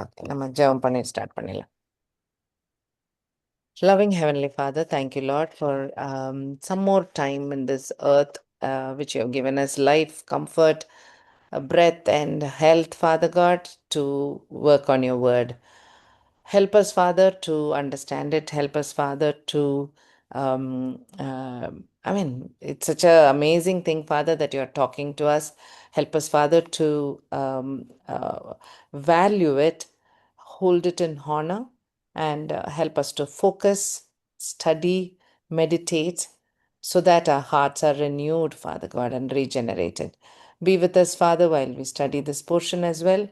Okay, நம்ம ஜெபம் பண்ணி ஸ்டார்ட் பண்ணிடலாம். Loving Heavenly Father, thank you, Lord, for some more time in this earth, which you have given us life, comfort, breath, and health, Father God, to work on your word. Help us, Father, to understand it. Help us, Father, to. I mean, it's such an amazing thing, Father, that you are talking to us. Help us, Father, to value it, hold it in honor, and help us to focus, study, meditate, so that our hearts are renewed, Father God, and regenerated. Be with us, Father, while we study this portion as well,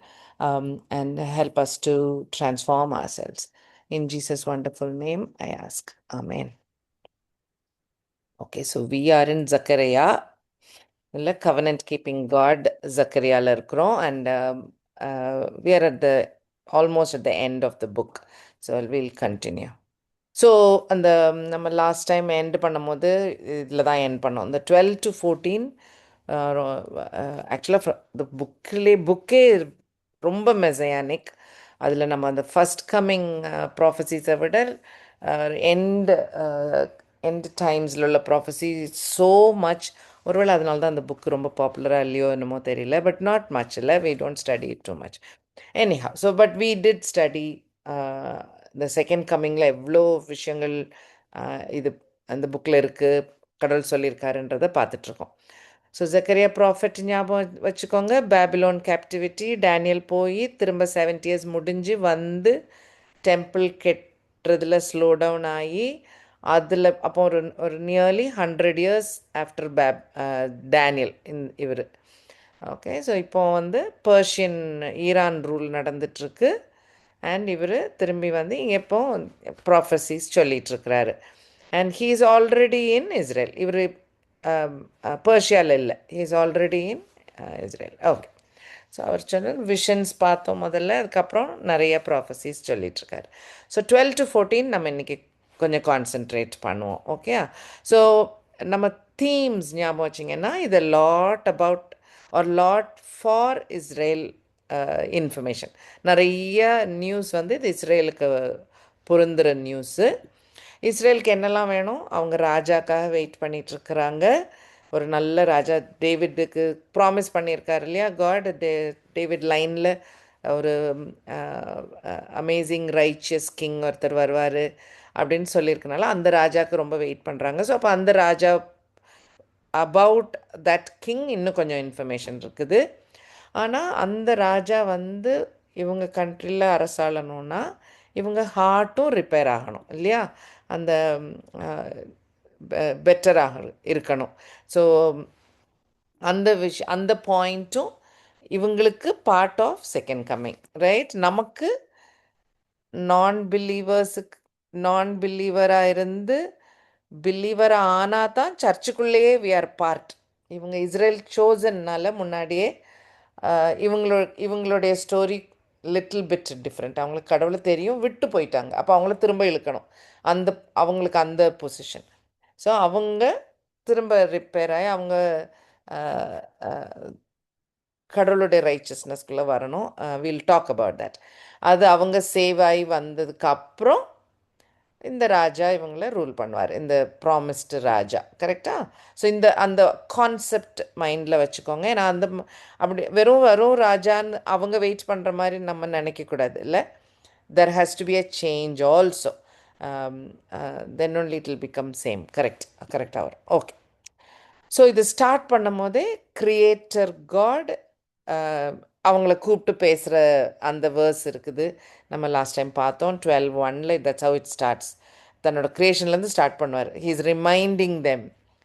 and help us to transform ourselves. In Jesus' wonderful name, I ask. Amen. Okay, so we are in Zechariah. இல்லை covenant keeping God Zechariahல இருக்கிறோம், and we are at the almost at the end of the book, so we'll continue. So அந்த நம்ம last time end பண்ணும்போது இதில் தான் end பண்ணோம். இந்த 12 to 14 ஆக்சுவலாக இந்த புக்கே ரொம்ப மெசையானிக். அதில் நம்ம அந்த ஃபஸ்ட் கம்மிங் ப்ராஃபஸிஸை விட எண்ட் டைம்ஸில் உள்ள ப்ராஃபஸி ஸோ மச். ஒருவேளை அதனால தான் அந்த புக்கு ரொம்ப பாப்புலராக இல்லையோ என்னமோ தெரியல, பட் நாட் மச் இல்லை, we don't study it too much anyhow. So but we did study the second comingல எவ்வளோ விஷயங்கள் இது அந்த புக்கில் இருக்குது, கடவுள் சொல்லியிருக்காருன்றதை பார்த்துட்ருக்கோம். ஸோ ஜக்கரியா ப்ராஃபட் ஞாபகம் வச்சுக்கோங்க. பேபிலோன் கேப்டிவிட்டி, டேனியல் போய் திரும்ப 70 years முடிஞ்சு வந்து டெம்பிள் கெட்டுறதுல ஸ்லோ டவுன் ஆகி அதில் அப்போ ஒரு நியர்லி 100 years ஆஃப்டர் டேனியல் இவர். ஓகே, ஸோ இப்போ வந்து பர்ஷியன் ஈரான் ரூல் நடந்துட்டுருக்கு, அண்ட் இவர் திரும்பி வந்து இங்கே இப்போ ப்ராஃபஸிஸ் சொல்லிகிட்ருக்கிறாரு. And he is already in Israel. இவர் பர்ஷியாவில் இல்லை, he is already in Israel. Okay, so அவர் சொன்ன விஷன்ஸ் பார்த்தோம் முதல்ல, அதுக்கப்புறம் நிறைய ப்ராஃபஸிஸ் சொல்லிகிட்ருக்காரு. ஸோ 12 to 14 நம்ம இன்றைக்கி கொஞ்சம் கான்சென்ட்ரேட் பண்ணுவோம். ஓகே, ஸோ நம்ம தீம்ஸ் ஞாபகம் வச்சிங்கன்னா இது lot about are lot for Israel information. நிறைய நியூஸ் வந்து இது இஸ்ரேலுக்கு பொருந்துகிற நியூஸு. இஸ்ரேலுக்கு என்னெல்லாம் வேணும், அவங்க ராஜாக்காக வெயிட் பண்ணிகிட்ருக்குறாங்க. ஒரு நல்ல ராஜா டேவிட்டுக்கு ப்ராமிஸ் பண்ணியிருக்காரு இல்லையா காட், டேவிட் லைனில் ஒரு அமேசிங் ரைச்சியஸ் கிங் ஒருத்தர் வருவார் அப்படின்னு சொல்லியிருக்கனால அந்த ராஜாவுக்கு ரொம்ப வெயிட் பண்ணுறாங்க. ஸோ அப்போ அந்த ராஜா அபவுட் தட் கிங் இன்னும் கொஞ்சம் இன்ஃபர்மேஷன் இருக்குது. ஆனால் அந்த ராஜா வந்து இவங்க கண்ட்ரியில் அரசாளணுன்னா இவங்க ஹார்ட்டும் ரிப்பேர் ஆகணும் இல்லையா, அந்த பெட்டராக இருக்கணும். ஸோ அந்த பாயிண்ட்டும் இவங்களுக்கு part of second coming, right? நமக்கு நான் பிலீவராக இருந்து பிலீவராக ஆனால் தான் சர்ச்சுக்குள்ளேயே வி ஆர் பார்ட். இவங்க இஸ்ரேல் சோசன்னால் முன்னாடியே இவங்களுடைய ஸ்டோரி லிட்டில் பிட் டிஃப்ரெண்ட். அவங்களுக்கு கடவுளை தெரியும், விட்டு போயிட்டாங்க, அப்போ அவங்கள திரும்ப இழுக்கணும், அவங்களுக்கு அந்த பொசிஷன். ஸோ அவங்க திரும்ப ரிப்பேர் ஆகி அவங்க கடவுளுடைய ரைச்சஸ்னஸ்குள்ளே வரணும். Will talk about that. அது அவங்க சேவ் ஆகி வந்ததுக்கு அப்புறம் இந்த ராஜா இவங்கள ரூல் பண்ணுவார், இந்த ப்ராமிஸ்டு ராஜா. கரெக்டா? ஸோ அந்த கான்செப்ட் மைண்டில் வச்சுக்கோங்க. ஏன்னா அப்படி வெறும் ராஜான்னு அவங்க வெயிட் பண்ணுற மாதிரி நம்ம நினைக்கக்கூடாது இல்லை. There has to be a change also, then only it will become same. கரெக்டாக வரும். ஓகே, ஸோ இது ஸ்டார்ட் பண்ணும் போதே கிரியேட்டர் காட் அவங்கள கூப்பிட்டு பேசுகிற அந்த வேர்ஸ் இருக்குது. நம்ம லாஸ்ட் டைம் பார்த்தோம் 12:1. That's how it starts. தன்னோட க்ரியேஷன்லேருந்து ஸ்டார்ட் பண்ணுவார். ஹீ இஸ் ரிமைண்டிங் தெம்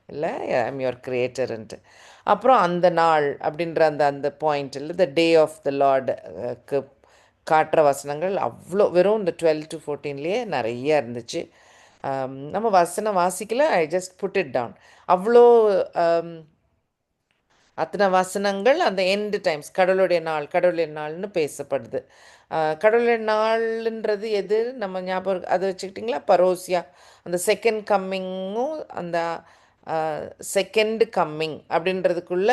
இல்லை, ஐ எம் யுவர் கிரியேட்டர்ன்ட்டு. அப்புறம் அந்த நாள் அப்படின்ற அந்த பாயிண்டில் த டே ஆஃப் த லார்டுக்கு காட்டுற வசனங்கள் அவ்வளோ வெறும் இந்த 12 to 14 நிறைய இருந்துச்சு. நம்ம வசனம் வாசிக்கல, I just put it down. அவ்வளோ அத்தனை வசனங்கள் அந்த எண்டு டைம்ஸ் கடவுளுடைய நாள்னு பேசப்படுது. கடவுளுடைய நாள்ன்றது எது நம்ம ஞாபகம் அதை வச்சுக்கிட்டிங்களா? பரோசியா, அந்த செகண்ட் கம்மிங்கும் அந்த செகண்ட் கம்மிங் அப்படின்றதுக்குள்ள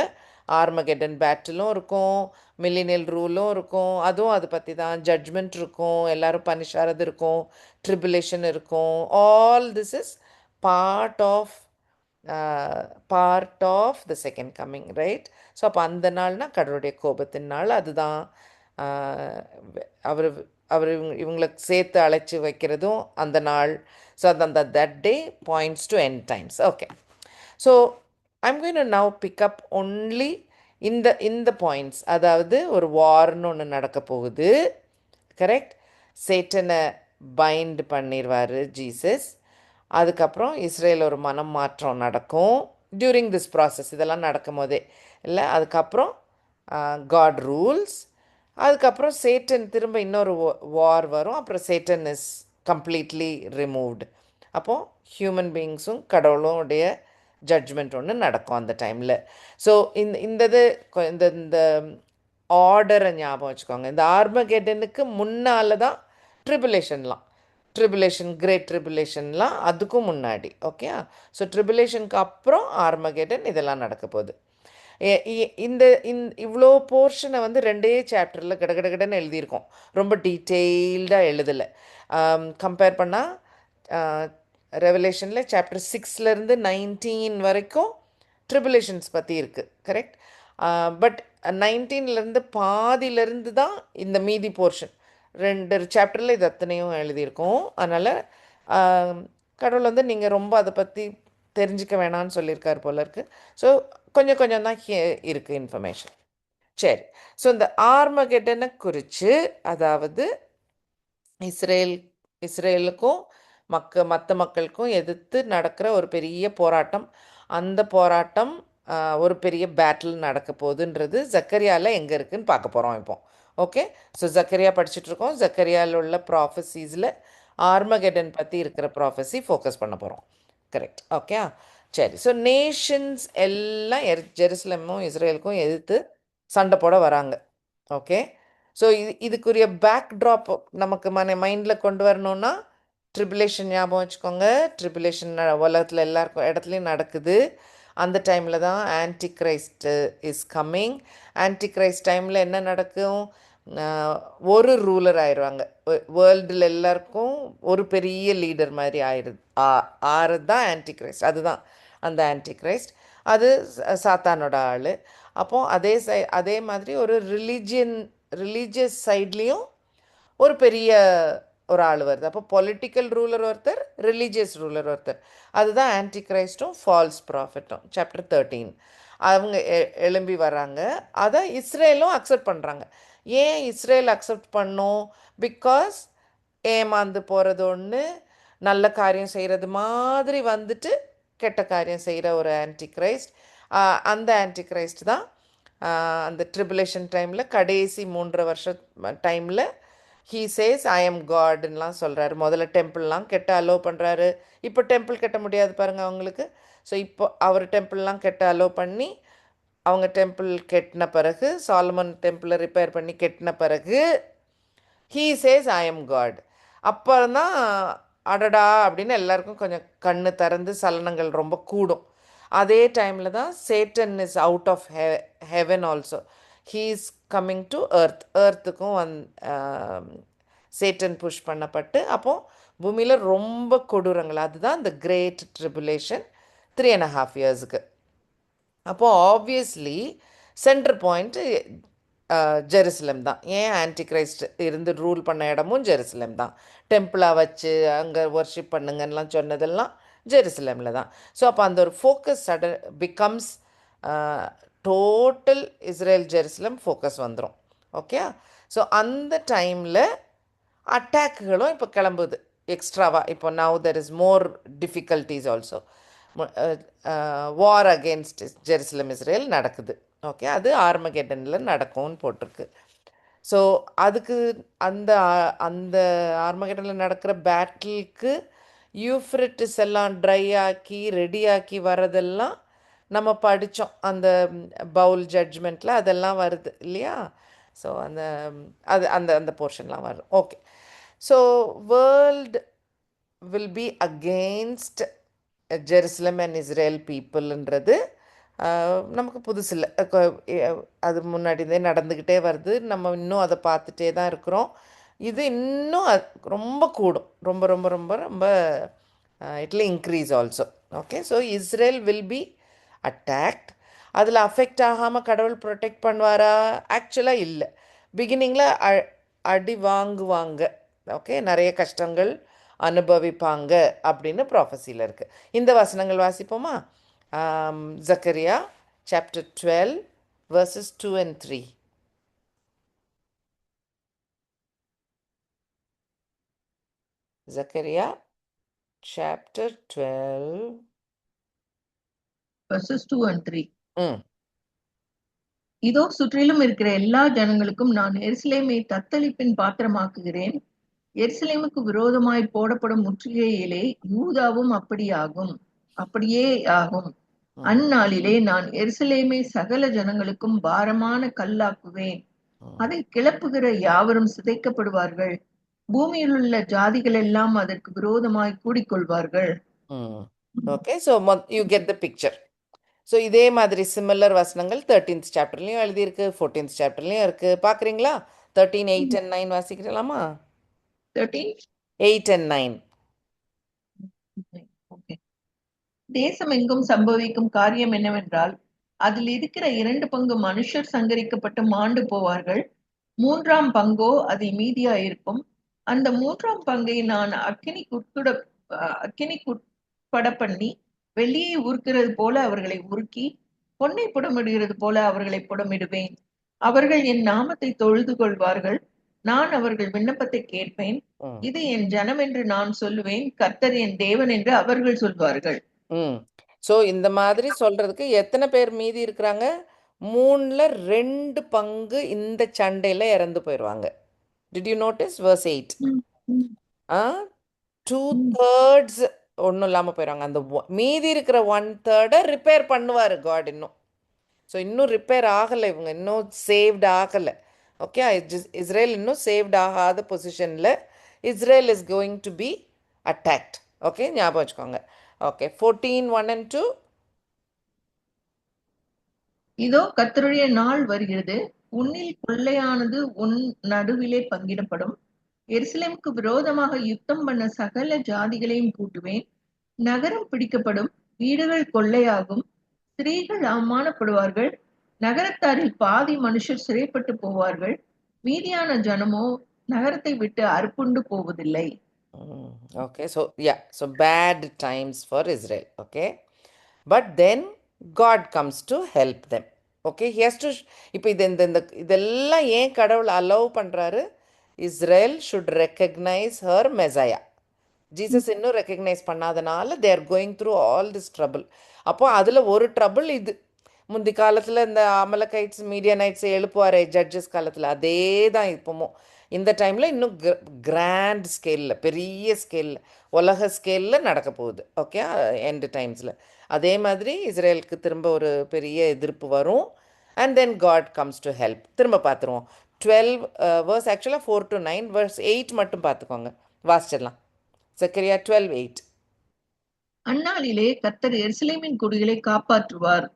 ஆர்மகெடன் பேட்டிலும் இருக்கும், மில்லினியல் ரூலும் இருக்கும், அதுவும் அதை பற்றி தான். ஜட்ஜ்மெண்ட் இருக்கும், எல்லாரும் பனிஷ் ஆகிறது இருக்கும், ட்ரிபுலேஷன் இருக்கும். All this is part of part of the second coming, right? So அப்போ அந்த நாள்னா கடவுளுடைய கோபத்தின் நாள். அதுதான் அவர் அவர் இவங்களை சேர்த்து அழைச்சி வைக்கிறதும் அந்த நாள். ஸோ அந்த that day points to end times. Okay, so I'm going to now pick up only இந்த பாயிண்ட்ஸ். அதாவது ஒரு வார்னு ஒன்று நடக்க போகுது, கரெக்ட்? சேட்டனை பைண்ட் பண்ணிடுவார் ஜீசஸ். அதுக்கப்புறம் இஸ்ரேல் ஒரு மனம் மாற்றம் நடக்கும் டியூரிங் திஸ் ப்ராசஸ். இதெல்லாம் நடக்கும் போதே இல்லை. அதுக்கப்புறம் காட் ரூல்ஸ். அதுக்கப்புறம் சேட்டன் திரும்ப இன்னொரு வார் வரும். அப்புறம் சேட்டன் இஸ் கம்ப்ளீட்லி ரிமூவ்டு. அப்போது ஹியூமன் பீயிங்ஸும் கடவுளுடைய ஜட்ஜ்மெண்ட் ஒன்று நடக்கும் அந்த டைமில். ஸோ இந்த இந்த ஆர்டரை ஞாபகம் வச்சுக்கோங்க. இந்த ஆர்மகெடனுக்கு முன்னால் தான் ட்ரிபுலேஷன்லாம், ட்ரிபுலேஷன், கிரேட் ட்ரிபுலேஷன்லாம் அதுக்கும் முன்னாடி. ஓகே, ஸோ ட்ரிபுலேஷனுக்கு அப்புறம் ஆர்மகெடன் இதெல்லாம் நடக்க போகுது. இந்த இவ்வளோ போர்ஷனை வந்து 2 சாப்டரில் கடகடன்னு எழுதியிருக்கோம். ரொம்ப டீட்டெயில்டாக எழுதலை. கம்பேர் பண்ணால் ரெவலேஷனில் சாப்டர் 6லேருந்து 19 வரைக்கும் ட்ரிபுலேஷன்ஸ் பற்றி இருக்குது, கரெக்ட்? பட் 19லேருந்து பாதியிலேருந்து தான் இந்த மீதி போர்ஷன். 2 சாப்டரில் இது அத்தனையும் எழுதியிருக்கோம். அதனால் கடவுள் வந்து நீங்கள் ரொம்ப அதை பற்றி தெரிஞ்சிக்க வேணான்னு சொல்லியிருக்கார் போல இருக்குது. ஸோ கொஞ்சம் கொஞ்சம் தான் இருக்குது இன்ஃபர்மேஷன். சரி, ஸோ இந்த ஆர்மகெடனை குறித்து, அதாவது இஸ்ரேலுக்கும் மற்ற மக்களுக்கும் எதிர்த்து நடக்கிற ஒரு பெரிய போராட்டம். அந்த போராட்டம் ஒரு பெரிய பேட்டில் நடக்க போகுதுன்றது ஜக்கரியாவில் எங்கே இருக்குதுன்னு பார்க்க போகிறோம் இப்போ. ஓகே, ஸோ ஜக்கரியா படிச்சுட்ருக்கோம். ஜக்கரியாவில் உள்ள ப்ராஃபஸீஸில் ஆர்மகெடன் பற்றி இருக்கிற ப்ராஃபஸி ஃபோக்கஸ் பண்ண போகிறோம், கரெக்ட்? ஓகே, சரி. ஸோ நேஷன்ஸ் எல்லாம் ஜெருசலேமும் இஸ்ரேலுக்கும் எதிர்த்து சண்டை போட வராங்க. ஓகே, ஸோ இதுக்குரிய பேக்ட்ராப் நமக்கு மைண்டில் கொண்டு வரணுன்னா ட்ரிபுலேஷன் ஞாபகம் வச்சுக்கோங்க. ட்ரிபுலேஷன் உலகத்தில் எல்லாருக்கும் இடத்துலையும் நடக்குது. அந்த டைமில் தான் anti Christ is coming. Anti Christ டைமில் என்ன நடக்கும்? ஒரு ரூலர் ஆயிடுவாங்க. வேர்ல்டில் எல்லாருக்கும் ஒரு பெரிய லீடர் மாதிரி ஆறுது தான் ஆன்டி கிரைஸ்ட். அதுதான் அந்த ஆன்டி கிரைஸ்ட். அது சாத்தானோட ஆள். அப்போது அதே மாதிரி ஒரு ரிலீஜியஸ் சைட்லேயும் ஒரு பெரிய ஒரு ஆள் வருது. அப்போ பொலிட்டிக்கல் ரூலர் ஒருத்தர், ரிலீஜியஸ் ரூலர் ஒருத்தர். அதுதான் ஆன்டி கிரைஸ்டும் ஃபால்ஸ் ப்ராஃபிட்டும். சாப்டர் 13 அவங்க எழும்பி வராங்க. அதை இஸ்ரேலும் அக்செப்ட் பண்ணுறாங்க. ஏன் இஸ்ரேல் அக்செப்ட் பண்ணோம்? பிகாஸ் ஏமாந்து போகிறது ஒன்று, நல்ல காரியம் செய்கிறது மாதிரி வந்துட்டு கெட்ட காரியம் செய்கிற ஒரு ஆன்டி கிரைஸ்ட். அந்த ஆன்டி கிரைஸ்ட் தான் அந்த ட்ரிபுலேஷன் டைமில் கடைசி 3 வருஷம் டைமில் ஹீ சேஸ் ஐ எம் காட்லாம் சொல்கிறாரு. முதல்ல டெம்பிள்லாம் கெட்ட அலோவ் பண்ணுறாரு. இப்போ டெம்பிள் கட்ட முடியாது பாருங்கள் அவங்களுக்கு. ஸோ இப்போ அவர் டெம்பிள்லாம் கெட்ட அலோவ் பண்ணி, அவங்க டெம்பிள் கெட்டின பிறகு, சாலமன் டெம்பிளை ரிப்பேர் பண்ணி கெட்டின பிறகு he says I am God. அப்புறம் தான் அடடா அப்படின்னு எல்லாருக்கும் கொஞ்சம் கண்ணு திறந்து சலனங்கள் ரொம்ப கூடும். அதே டைமில் தான் Satan is out of heaven also. He is coming to எர்த்துக்கும் சேட்டன் புஷ் பண்ணப்பட்டு அப்போது பூமியில் ரொம்ப கொடூரங்கள். அதுதான் இந்த கிரேட் ட்ரிபுலேஷன் 3.5 இயர்ஸுக்கு. அப்போது ஆப்வியஸ்லி சென்டர் பாயிண்ட்டு ஜெருசலேம் தான். ஏன் ஆன்டி கிரைஸ்ட் இருந்து ரூல் பண்ண இடமும் ஜெருசலேம் தான். டெம்பிளாக வச்சு அங்கே ஒர்ஷிப் பண்ணுங்கன்னெலாம் சொன்னதெல்லாம் ஜெருசலேமில் தான். ஸோ அப்போ அந்த ஒரு focus becomes total Israel Jerusalem focus வந்துடும். ஓகே, ஸோ அந்த டைமில் அட்டாக்குகளும் இப்போ கிளம்புது எக்ஸ்ட்ராவாக. இப்போ now there is more difficulties also. War against Jerusalem Israel நடக்குது. ஓகே, அது ஆர்மகெடனில் நடக்கும்னு போட்டிருக்கு. ஸோ அதுக்கு அந்த அந்த ஆர்மகெடனில் நடக்கிற பேட்டிலுக்கு யூஃப்ரிட்டிஸ் எல்லாம் ட்ரை ஆக்கி ரெடியாக்கி வரதெல்லாம் நம்ம படித்தோம். அந்த பவுல் ஜட்ஜ்மெண்ட்டில் அதெல்லாம் வருது இல்லையா? ஸோ அந்த அந்த அந்த போர்ஷன்லாம் வரும். Okay, so world will be against Jerusalem and Israel பீப்புள்ன்றது நமக்கு புதுசு இல்லை. அது முன்னாடியே நடந்துக்கிட்டே வருது. நம்ம இன்னும் அதை பார்த்துட்டே தான் இருக்கிறோம். இது இன்னும் ரொம்ப கூடும். ரொம்ப ரொம்ப ரொம்ப ரொம்ப it will increase also. Okay, so Israel will be attacked. அதில் அஃபெக்ட் ஆகாமல் கடவுள் ப்ரொடெக்ட் பண்ணுவாரா? ஆக்சுவலாக இல்லை. பிகினிங்கில் அடி வாங்குவாங்க. ஓகே, நிறைய கஷ்டங்கள் அனுபவிப்பாங்க அப்படின்னு ப்ராஃபஸியில் இருக்குது. இந்த வசனங்கள் வாசிப்போமா? Zechariah chapter 12 verses 2 and 3. Zechariah chapter 12 verses 2 and 3. ம் இதோ சுற்றிலும் இருக்கிற எல்லா ஜனங்களுக்கும் நான் எருசலேமை தத்தளிப்பின் பாத்திரமாக்குகிறேன். எருசலேமுக்கு விரோதமாய் போடப்படும் முற்றுகையிலே யூதாவும் அப்படியே ஆகும். அந்நாளிலே நான் எருசலேமை சகல ஜனங்களுக்கும் பாரமான கல்லாக்குவேன். அதை கிளப்புகிற யாவரும் சிதைக்கப்படுவார்கள். பூமியில் உள்ள ஜாதிகள் எல்லாம் அதற்கு விரோதமாய் கூடிக்கொள்வார்கள். Okay, so you get the picture. So இதே மாதிரி சிமிலர் வசனங்கள் 13th சாப்டர்லையும் எழுதியிருக்கு, 14th சாப்டர்லையும் இருக்குது. பார்க்குறீங்களா? 13, 8 and 9 வாசிக்கலாமா? 13, 8 and 9. தேசம் எங்கும் சம்பவிக்கும் காரியம் என்னவென்றால், அதில் இருக்கிற 2 பங்கு மனுஷர் சங்கரிக்கப்பட்டு மாண்டு போவார்கள். 3ஆம் பங்கோ அதில் மீதியாயிருக்கும். அந்த 3ஆம் பங்கை நான் அக்கினிக்குட்பட பண்ணி, வெள்ளியை உருக்கிறது போல அவர்களை உருக்கி, பொன்னை புடமிடுகிறது போல அவர்களை புடமிடுவேன். அவர்கள் என் நாமத்தை தொழுது கொள்வார்கள். நான் அவர்கள் விண்ணப்பத்தை கேட்பேன். இது என் ஜனம் என்று நான் சொல்லுவேன். கர்த்தர் என் தேவன் என்று அவர்கள் சொல்வார்கள். ஸோ இந்த மாதிரி சொல்றதுக்கு எத்தனை பேர் மீதி இருக்கிறாங்க? 3ல் 2 பங்கு இந்த சண்டையில் இறந்து போயிடுவாங்க. Did you notice verse 8? 2/3 ஒன்றும் இல்லாமல் போயிடுவாங்க. அந்த மீதி இருக்கிற 1/3 ரிப்பேர் பண்ணுவார் காட் இன்னும். ஸோ இன்னும் ரிப்பேர் ஆகலை, இவங்க இன்னும் சேவ்டு ஆகலை. ஓகே, இஸ்ரேல் இன்னும் சேவ்டு ஆகாத பொசிஷனில் Israel is going to be attacked. Okay, ஞாபகம் வச்சுக்கோங்க. Okay, 14, 1 and 2. இதோ கர்த்தருடைய நாள் வருகிறது. உன்னில் கொள்ளையானது உன் நடுவிலே பங்கிடப்படும். எருசலேமுக்கு விரோதமாக யுத்தம் பண்ண சகல ஜாதிகளையும் கூட்டுவேன். நகரம் பிடிக்கப்படும், வீடுகள் கொள்ளையாகும், ஸ்திரீகள் அவமானப்படுவார்கள். நகரத்தாரில் பாதி மனுஷர் சிறைப்பட்டு போவார்கள். மீதியான ஜனமோ நகரத்தை விட்டு அறுப்புண்டு போவதில்லை. Okay, so bad times for Israel. Okay, but then God comes to help them. Okay, he has to. இப்போ இதெல்லாம் ஏன் கடவுள் அலோவ் பண்ணுறாரு? Israel should recognise her messiah. Jesus இன்னும் ரெக்கக்னைஸ் பண்ணாதனால they are going through all this trouble. அப்போ அதில் ஒரு ட்ரபிள் இது. முந்தி காலத்தில் இந்த அமலக்கைட்ஸ் மீடியனைட்ஸ் எழுப்புவார் ஜட்ஜஸ் காலத்தில், அதே தான் இப்போவும். இந்த டைமில் இன்னும் கிராண்ட் ஸ்கேலில், பெரிய ஸ்கேலில், உலக ஸ்கேலில் நடக்க போகுது. ஓகே, எண்டு டைம்ஸில் அதே மாதிரி இஸ்ரேலுக்கு திரும்ப ஒரு பெரிய எதிர்ப்பு வரும். And then God comes to help. திரும்ப பார்த்துருவோம். 12 verse ஆக்சுவலாக 4 to 9, verse 8 மட்டும் பார்த்துக்கோங்க, வாசிச்சிடலாம். Zechariah 12:8. அந்நாளிலே கர்த்தர் எருசலேமின் குடிகளை காப்பாற்றுவார்.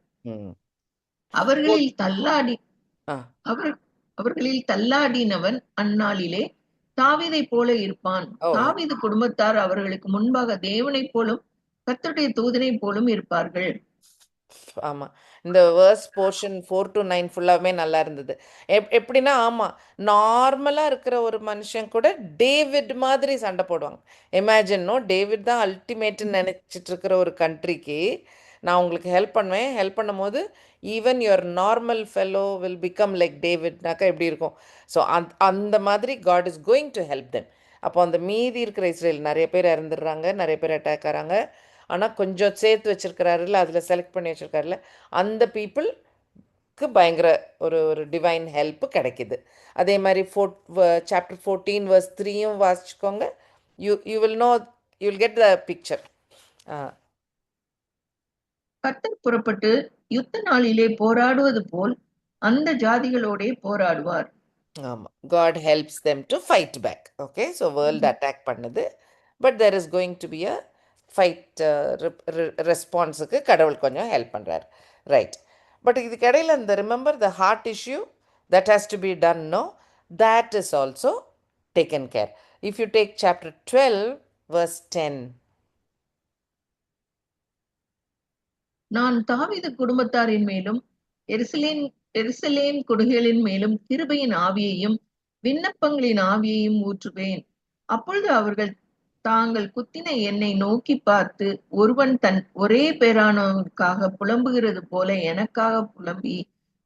அவர்களில் தள்ளாடினவன் அந்நாளிலே தாவீதை போல இருப்பான். தாவீது குடும்பத்தார் அவர்களுக்கு முன்பாக தேவனை போலும் கர்த்தருடைய தூதனை போலும் இருப்பார்கள். ஆமாம், இந்த வேர்ஸ் போர்ஷன் 4 to 9 ஃபுல்லாகவே நல்லா இருந்தது. எப்படின்னா, ஆமாம், நார்மலாக இருக்கிற ஒரு மனுஷன் கூட டேவிட் மாதிரி சண்டை போடுவாங்க. இமேஜின்னோ, டேவிட் தான் அல்டிமேட்டுன்னு நினச்சிட்டு இருக்கிற ஒரு கண்ட்ரிக்கு நான் உங்களுக்கு ஹெல்ப் பண்ணுவேன். ஹெல்ப் பண்ணும்போது even your normal fellow will become like டேவிட்னாக்கா எப்படி இருக்கும்? ஸோ அந்த மாதிரி God is going to help them. அப்போ அந்த மீதி இருக்கிற இஸ்ரேல் நிறைய பேர் இறந்துடுறாங்க, நிறைய பேர் அட்டாக் ஆகிறாங்க. ஆனால் கொஞ்சம் சேர்த்து வச்சுருக்கிறாருல, அதில் செலக்ட் பண்ணி வச்சுருக்காருல, அந்த பீப்புளுக்கு பயங்கர ஒரு டிவைன் ஹெல்ப்பு கிடைக்கிது. அதே மாதிரி சாப்டர் 14 verse 3யும் வாசிச்சுக்கோங்க. You will get the picture. கர்த்தர் புறப்பட்டு யுத்த நாளிலே போராடுவது போல் அந்த ஜாதிகளோட போராடுவார். ஆமாம், God helps them to fight back. Okay, so world attack பண்ணுது, but there is going to be a fight ரெஸ்பான்ஸுக்கு கடவுள் கொஞ்சம் ஹெல்ப் பண்ணுறாரு. ரைட். பட் இதுக்கு இடையில இந்த remember the heart issue that has to be done, no, that is also taken care. If you take chapter 12 verse 10. நான் தாவீது குடும்பத்தாரின் மேலும் எருசலேம் எருசலேம் குடிகளின் மேலும் கிருபையின் ஆவியையும் விண்ணப்பங்களின் ஆவியையும் ஊற்றுவேன். அப்பொழுது அவர்கள் தாங்கள் குத்தின என்னை நோக்கி பார்த்து, ஒருவன் தன் ஒரே பேரானவனுக்காக புலம்புகிறது போல எனக்காக புலம்பி,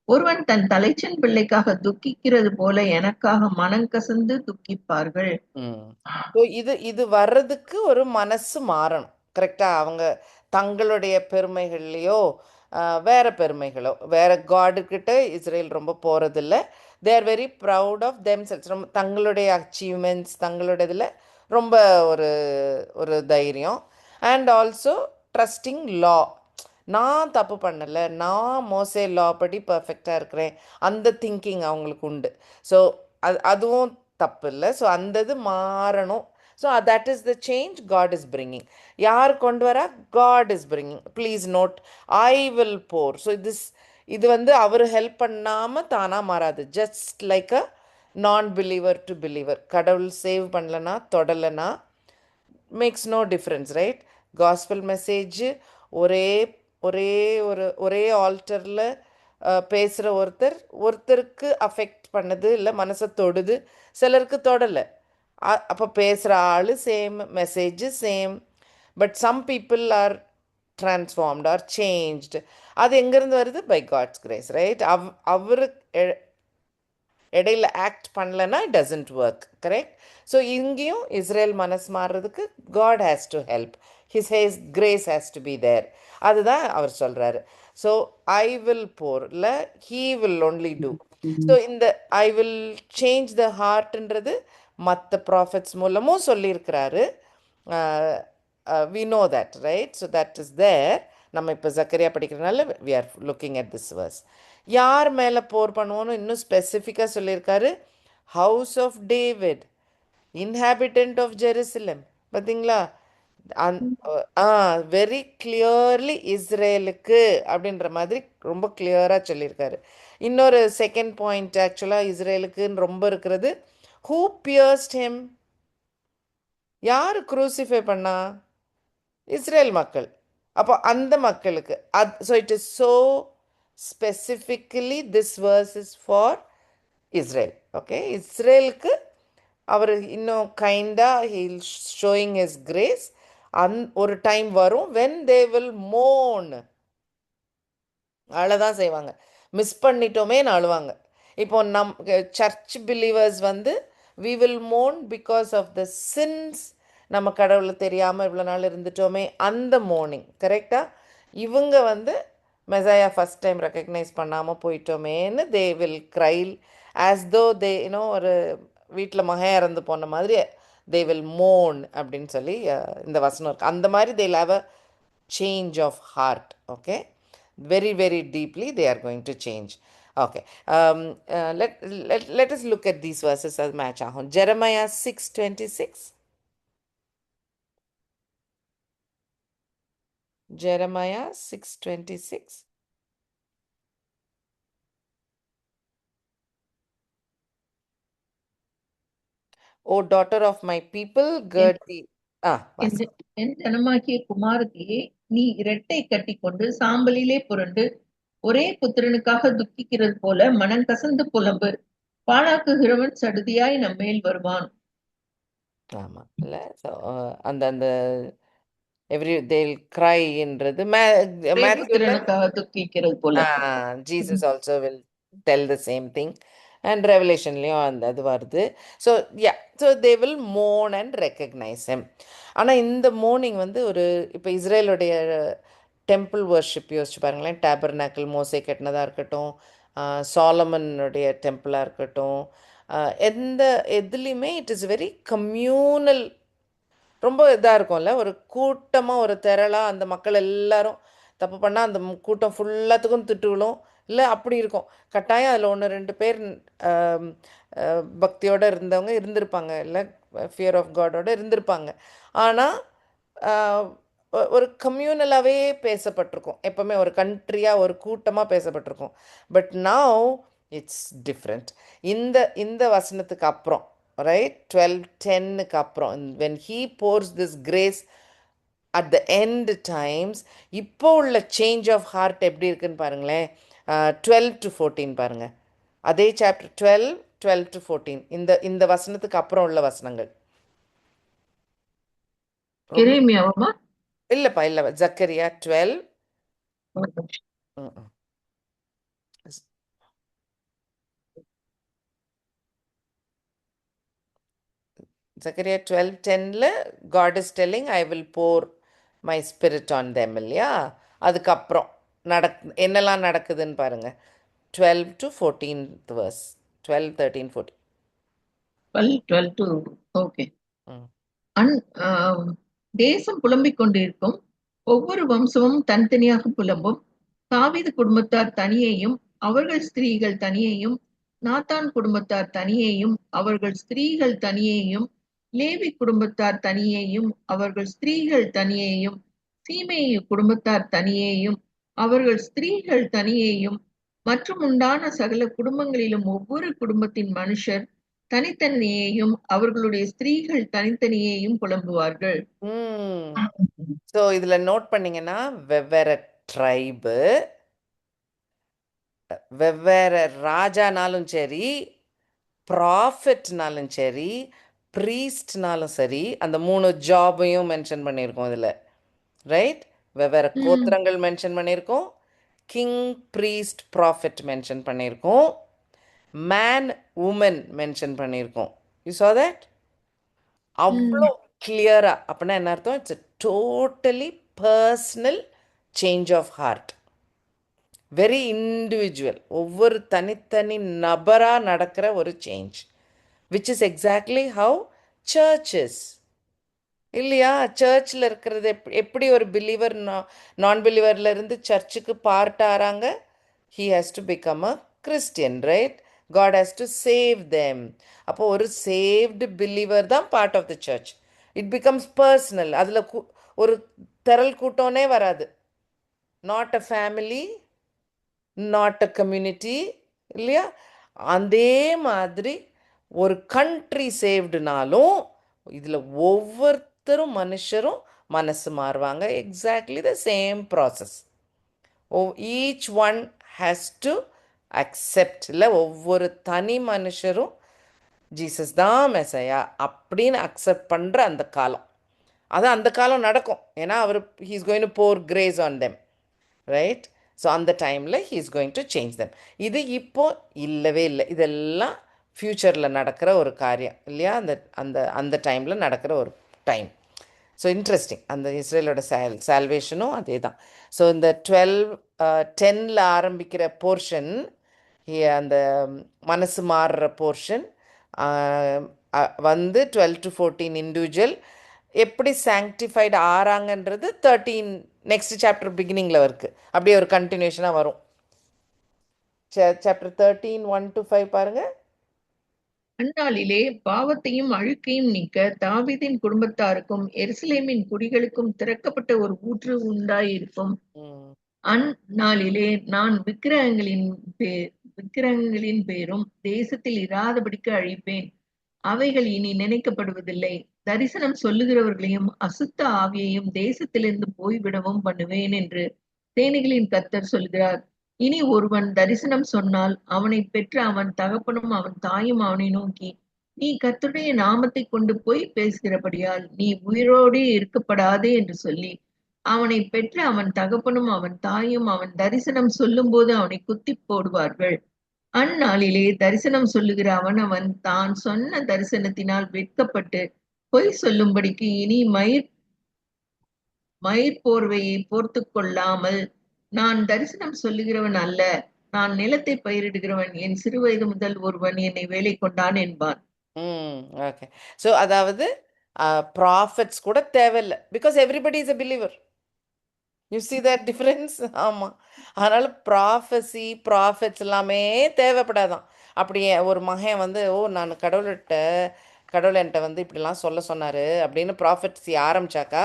ஒருவன் தன் தலைச்சன் பிள்ளைக்காக துக்கிக்கிறது போல எனக்காக மனங்கசந்து துக்கிப்பார்கள். ஸோ இது இது வர்றதுக்கு ஒரு மனசு மாறணும். கரெக்டா? அவங்க தங்களுடைய பெருமைகள்லையோ வேற பெருமைகளோ வேற காடுக்கிட்ட இஸ்ரேல் ரொம்ப போகிறதில்ல. They are very proud of themselves. ரொம்ப தங்களுடைய அச்சீவ்மெண்ட்ஸ் தங்களோட இதில் ரொம்ப ஒரு ஒரு தைரியம். And also trusting law. நான் தப்பு பண்ணலை, நான் மோசே லா படி பர்ஃபெக்டாக இருக்கிறேன், அந்த திங்கிங் அவங்களுக்கு உண்டு. ஸோ அதுவும் தப்பு இல்லை. ஸோ அந்த இது மாறணும். So that is the change God is bringing. யார் கொண்டு வரா? God is bringing. Please note, I will pour. So இது வந்து அவர் ஹெல்ப் பண்ணாமல் தானாக மாறாது. Just like a non believer to believer. கடவுள் சேவ் பண்ணலனா தொடலைனா makes no difference, right? Gospel message ஒரே ஒரே ஒரே ஆல்டரில் பேசுகிற ஒருத்தருக்கு அஃபெக்ட் பண்ணுது, இல்லை மனசை தொடுது, சிலருக்கு தொடலை. அப்போ பேசுகிற ஆள் same, message same, but some people are transformed or changed. அது எங்கேருந்து வருது? By God's grace, right? அவரு இடையில ஆக்ட் பண்ணலன்னா it doesn't work, correct? So இங்கேயும் இஸ்ரேல் மனசு மாறுறதுக்கு God has to help. His grace has to be there. அதுதான் அவர் சொல்கிறாரு. ஸோ ஐ வில் போர் இல்லை, he will only do. So இந்த ஐ வில் சேஞ்ச் த ஹார்ட்ன்றது மற்ற ப்ராஃபிட்ஸ் மூலமும் சொல்லியிருக்கிறாரு. We know that, right? So that is there. நம்ம இப்போ ஜக்கரியா படிக்கிறதுனால we are looking at this verse. யார் மேலே போர் பண்ணுவோன்னு இன்னும் ஸ்பெசிஃபிக்காக சொல்லியிருக்காரு. House of David, inhabitant of Jerusalem. பார்த்தீங்களா? அந் வெரி கிளியர்லி இஸ்ரேலுக்கு அப்படின்ற மாதிரி ரொம்ப கிளியராக சொல்லியிருக்காரு. இன்னொரு செகண்ட் பாயிண்ட் ஆக்சுவலாக இஸ்ரேலுக்குன்னு ரொம்ப இருக்கிறது. Who pierced him? யார் குரூசிஃபை பண்ணா? இஸ்ரேல் மக்கள். அப்போ அந்த மக்களுக்கு so it is so specifically this verse is for Israel. Okay, இஸ்ரேலுக்கு அவர் இன்னும் கைண்டாக ஹீல் ஷோயிங் ஹிஸ் கிரேஸ். ஒரு டைம் வரும் வென் தே வில் மோன். அழதான் செய்வாங்க. மிஸ் பண்ணிட்டோமேன்னு அழுவாங்க. இப்போ சர்ச் பிலீவர்ஸ் வந்து வி வில் மோன் பிகாஸ் ஆஃப் த சின்ஸ். நம்ம கடவுளை தெரியாமல் இவ்வளோ நாள் இருந்துட்டோமே, அந்த மோர்னிங், கரெக்டாக? இவங்க வந்து மெசாயா ஃபஸ்ட் டைம் ரெக்கக்னைஸ் பண்ணாமல் போயிட்டோமேன்னு தே வில் க்ரைல் ஆஸ் தோ தே ஒரு வீட்டில் மகன் இறந்து போன மாதிரி தே வில் மோன் அப்படின்னு சொல்லி இந்த வசனம் இருக்குது. அந்த மாதிரி they have a change of heart. Okay, very very deeply they are going to change. Okay, let us look at these verses as match ahon. Jeremiah 6:26. Jeremiah 6:26. O daughter of my people, gird thee. என் ஜனமாகிய குமாரத்தியே, நீ இரட்டை கட்டி கொண்டு சாம்பலிலே புரண்டு ஒரே புத்திரனுக்காக துக்கிக்கிறது போல மனம் கசந்து புலம்பு. பாழாக்குகிறவன் சடுதியாய் நம்மேல் வருவான். ஆமா இல்ல? ஸோ அந்த அந்த எவ்ரி தேல் க்ரைன்றது மேத்யூவில் புத்திரனுக்காக துக்கிக்கிறது போல. Jesus also will tell the same thing. And ரெவலேஷன்லேயும் அந்த இது வருது. ஸோ ஸோ தே வில் மோன் அண்ட் ரெக்கக்னைஸ் ஹிம். ஆனால் இந்த மோர்னிங் வந்து ஒரு இப்போ இஸ்ரேலுடைய டெம்பிள் வர்ஷிப் யோசிச்சு பாருங்களேன். டேபர்நாக்கிள் மோசே கட்டினதாக இருக்கட்டும், சாலமனுடைய டெம்பிளாக இருக்கட்டும், எதுலேயுமே இட் இஸ் வெரி கம்யூனல். ரொம்ப இதாக இருக்கும்ல, ஒரு கூட்டமாக ஒரு திரளாக அந்த மக்கள் எல்லாரும் தப்பு பண்ணால் அந்த கூட்டம் ஃபுல்லாத்துக்கும் திட்டுகளும் இல்லை, அப்படி இருக்கும். கட்டாயம் அதில் ஒன்று ரெண்டு பேர் பக்தியோடு இருந்தவங்க இருந்திருப்பாங்க, இல்லை ஃபியர் ஆஃப் காடோடு இருந்திருப்பாங்க. ஆனால் ஒரு கம்யூனலாகவே பேசப்பட்டிருக்கும், எப்போவுமே ஒரு கண்ட்ரியாக ஒரு கூட்டமாக பேசப்பட்டிருக்கும். But now it's different. இந்த வசனத்துக்கு அப்புறம், ரைட், 12:10க்கு அப்புறம், when he pours this grace at the end times, இப்போ உள்ள சேஞ்ச் ஆஃப் ஹார்ட் எப்படி இருக்குன்னு பாருங்களேன். 12-14 பாருங்க. அதே சாப்டர் 12-14, இந்த வசனத்துக்கு அப்புறம் உள்ள வசனங்கள். ரொம்ப எரேமியாவுமா? இல்லைப்பா, இல்லை, ஜக்கரியா 12. ம். Zechariah 12:10ல God is telling I will pour my spirit on them இல்லையா. அதுக்கப்புறம் என்னெல்லாம் நடக்குதுன்னு பாருங்க. 12 to 14th verse. 12, 13, 14. 12 to okay. ம். தேசம் புலம்பிக் கொண்டிருக்கும், ஒவ்வொரு வம்சமும் தனித்தனியாக புலம்பும். தாவீது குடும்பத்தார் தனியேயும் அவர்கள் ஸ்திரீகள் தனியேயும், நாத்தான் குடும்பத்தார் தனியேயும் அவர்கள் ஸ்திரீகள் தனியேயும், லேவி குடும்பத்தார் தனியேயும் அவர்கள் ஸ்திரீகள் தனியேயும், சீமேயு குடும்பத்தார் தனியேயும் அவர்கள் ஸ்திரீகள் தனியேயும், மற்றும் உண்டான சகல குடும்பங்களிலும் ஒவ்வொரு குடும்பத்தின் மனுஷர் தனித்தனியேயும் அவர்களுடைய ஸ்திரீகள் தனித்தனியேயும் புலம்புவார்கள். ஸோ இதில் நோட் பண்ணீங்கன்னா, வெவ்வேறு ட்ரைபு, வெவ்வேறு ராஜானாலும் சரி, ப்ராஃபிட்னாலும் சரி, ப்ரீஸ்ட்னாலும் சரி, அந்த 3 ஜாபையும் மென்ஷன் பண்ணியிருக்கோம் இதில், ரைட். வெவ்வேறு கோத்திரங்கள் மென்ஷன் பண்ணியிருக்கோம், கிங், ப்ரீஸ்ட், ப்ராஃபிட் மென்ஷன் பண்ணியிருக்கோம், மேன், உமன் மென்ஷன் பண்ணியிருக்கோம். You saw that? அவ்வளோ கிளியராக. அப்படின்னா என்ன அர்த்தம்? It's a totally personal change of heart, very individual, ஒவ்வொரு தனித்தனி நபராக நடக்கிற ஒரு change, which is exactly how churches இல்லையா. சர்ச்சில் இருக்கிறது எப்படி ஒரு பிலீவர் நான் பிலீவரில் இருந்து சர்ச்சுக்கு பார்ட் ஆகிறாங்க. He has to become a Christian, right. God has to save them. அப்போ ஒரு சேவ்டு பிலீவர் தான் part of the church. It becomes personal. அதில் ஒரு திரள் கூட்டம்னே வராது. Not a family, not a community, இல்லையா. அதே மாதிரி ஒரு கண்ட்ரி சேவ்டுனாலும் இதில் ஒவ்வொருத்தரும் மனுஷரும் மனசு மாறுவாங்க. Exactly the same process. Each one has to accept. இல்லை, ஒவ்வொரு தனி மனுஷரும் ஜீசஸ் தான் மெசையா அப்படின்னு அக்செப்ட் பண்ணுற அந்த காலம், அது அந்த காலம் நடக்கும். ஏன்னா அவர் he's going to pour grace on them, right. So அந்த டைமில் he is going to change them. இது இப்போ இல்லவே இல்லை. இதெல்லாம் ஃப்யூச்சரில் நடக்கிற ஒரு காரியம் இல்லையா. அந்த அந்த அந்த டைமில் நடக்கிற ஒரு டைம். So interesting. அந்த இஸ்ரேலோட சால்வேஷனும் அதே தான். ஸோ இந்த 12:10ல் ஆரம்பிக்கிற போர்ஷன், அந்த மனசு மாறுற போர்ஷன் வந்து 12-14 இண்டிவிஜுவல் எப்படி சாங்டிஃபைடு ஆறாங்கன்றது 13 நெக்ஸ்ட் சாப்டர் பிகினிங்கில் இருக்குது. அப்படியே ஒரு கண்டினியூஷனாக வரும். சாப்டர் 13, 1-5 பாருங்கள். அந்நாளிலே பாவத்தையும் அழுக்கையும் நீக்க தாவீதின் குடும்பத்தாருக்கும் எருசலேமின் குடிகளுக்கும் திறக்கப்பட்ட ஒரு ஊற்று உண்டாயிருக்கும். அந்நாளிலே நான் விக்கிரகங்களின் பேரும் தேசத்தில் இராதபடிக்கு அழிப்பேன். அவைகள் இனி நினைக்கப்படுவதில்லை. தரிசனம் சொல்லுகிறவர்களையும் அசுத்த ஆவியையும் தேசத்திலிருந்து போய்விடவும் பண்ணுவேன் என்று சேனைகளின் கர்த்தர் சொல்கிறார். இனி ஒருவன் தரிசனம் சொன்னால் அவனை பெற்ற அவன் தகப்பனும் அவன் தாயும் அவனை நோக்கி, நீ கர்த்தருடைய நாமத்தை கொண்டு போய் பேசுகிறபடியால் நீ உயிரோடே இருக்கப்படாதே என்று சொல்லி, அவனை பெற்ற அவன் தகப்பனும் அவன் தாயும் அவன் தரிசனம் சொல்லும்போது அவனை குத்தி போடுவார்கள். அந்நாளிலே தரிசனம் சொல்லுகிற அவன் தான் சொன்ன தரிசனத்தினால் வெட்கப்பட்டு பொய் சொல்லும்படிக்கு இனி மயிர்போர்வையை போர்த்துக் கொள்ளாமல், நான் தரிசனம் சொல்லுகிறவன் அல்ல, நான் நிலத்தை பயிரிடுகிறவன், என் சிறுவயது முதல் ஒருவன் என்னை வேலை கொண்டான் என்பான். ஓகே. ஸோ அதாவது ப்ராஃபிட்ஸ் கூட தேவையில்லை, because everybody is a believer. You see that difference? ஆமாம். அதனால் ப்ராஃபிட்ஸ் எல்லாமே தேவைப்படாதான். அப்படியே ஒரு மகன் வந்து, ஓ நான் கடவுள் என்கிட்ட வந்து இப்படிலாம் சொல்ல சொன்னார் அப்படின்னு ப்ராஃபிட்ஸி ஆரம்பிச்சாக்கா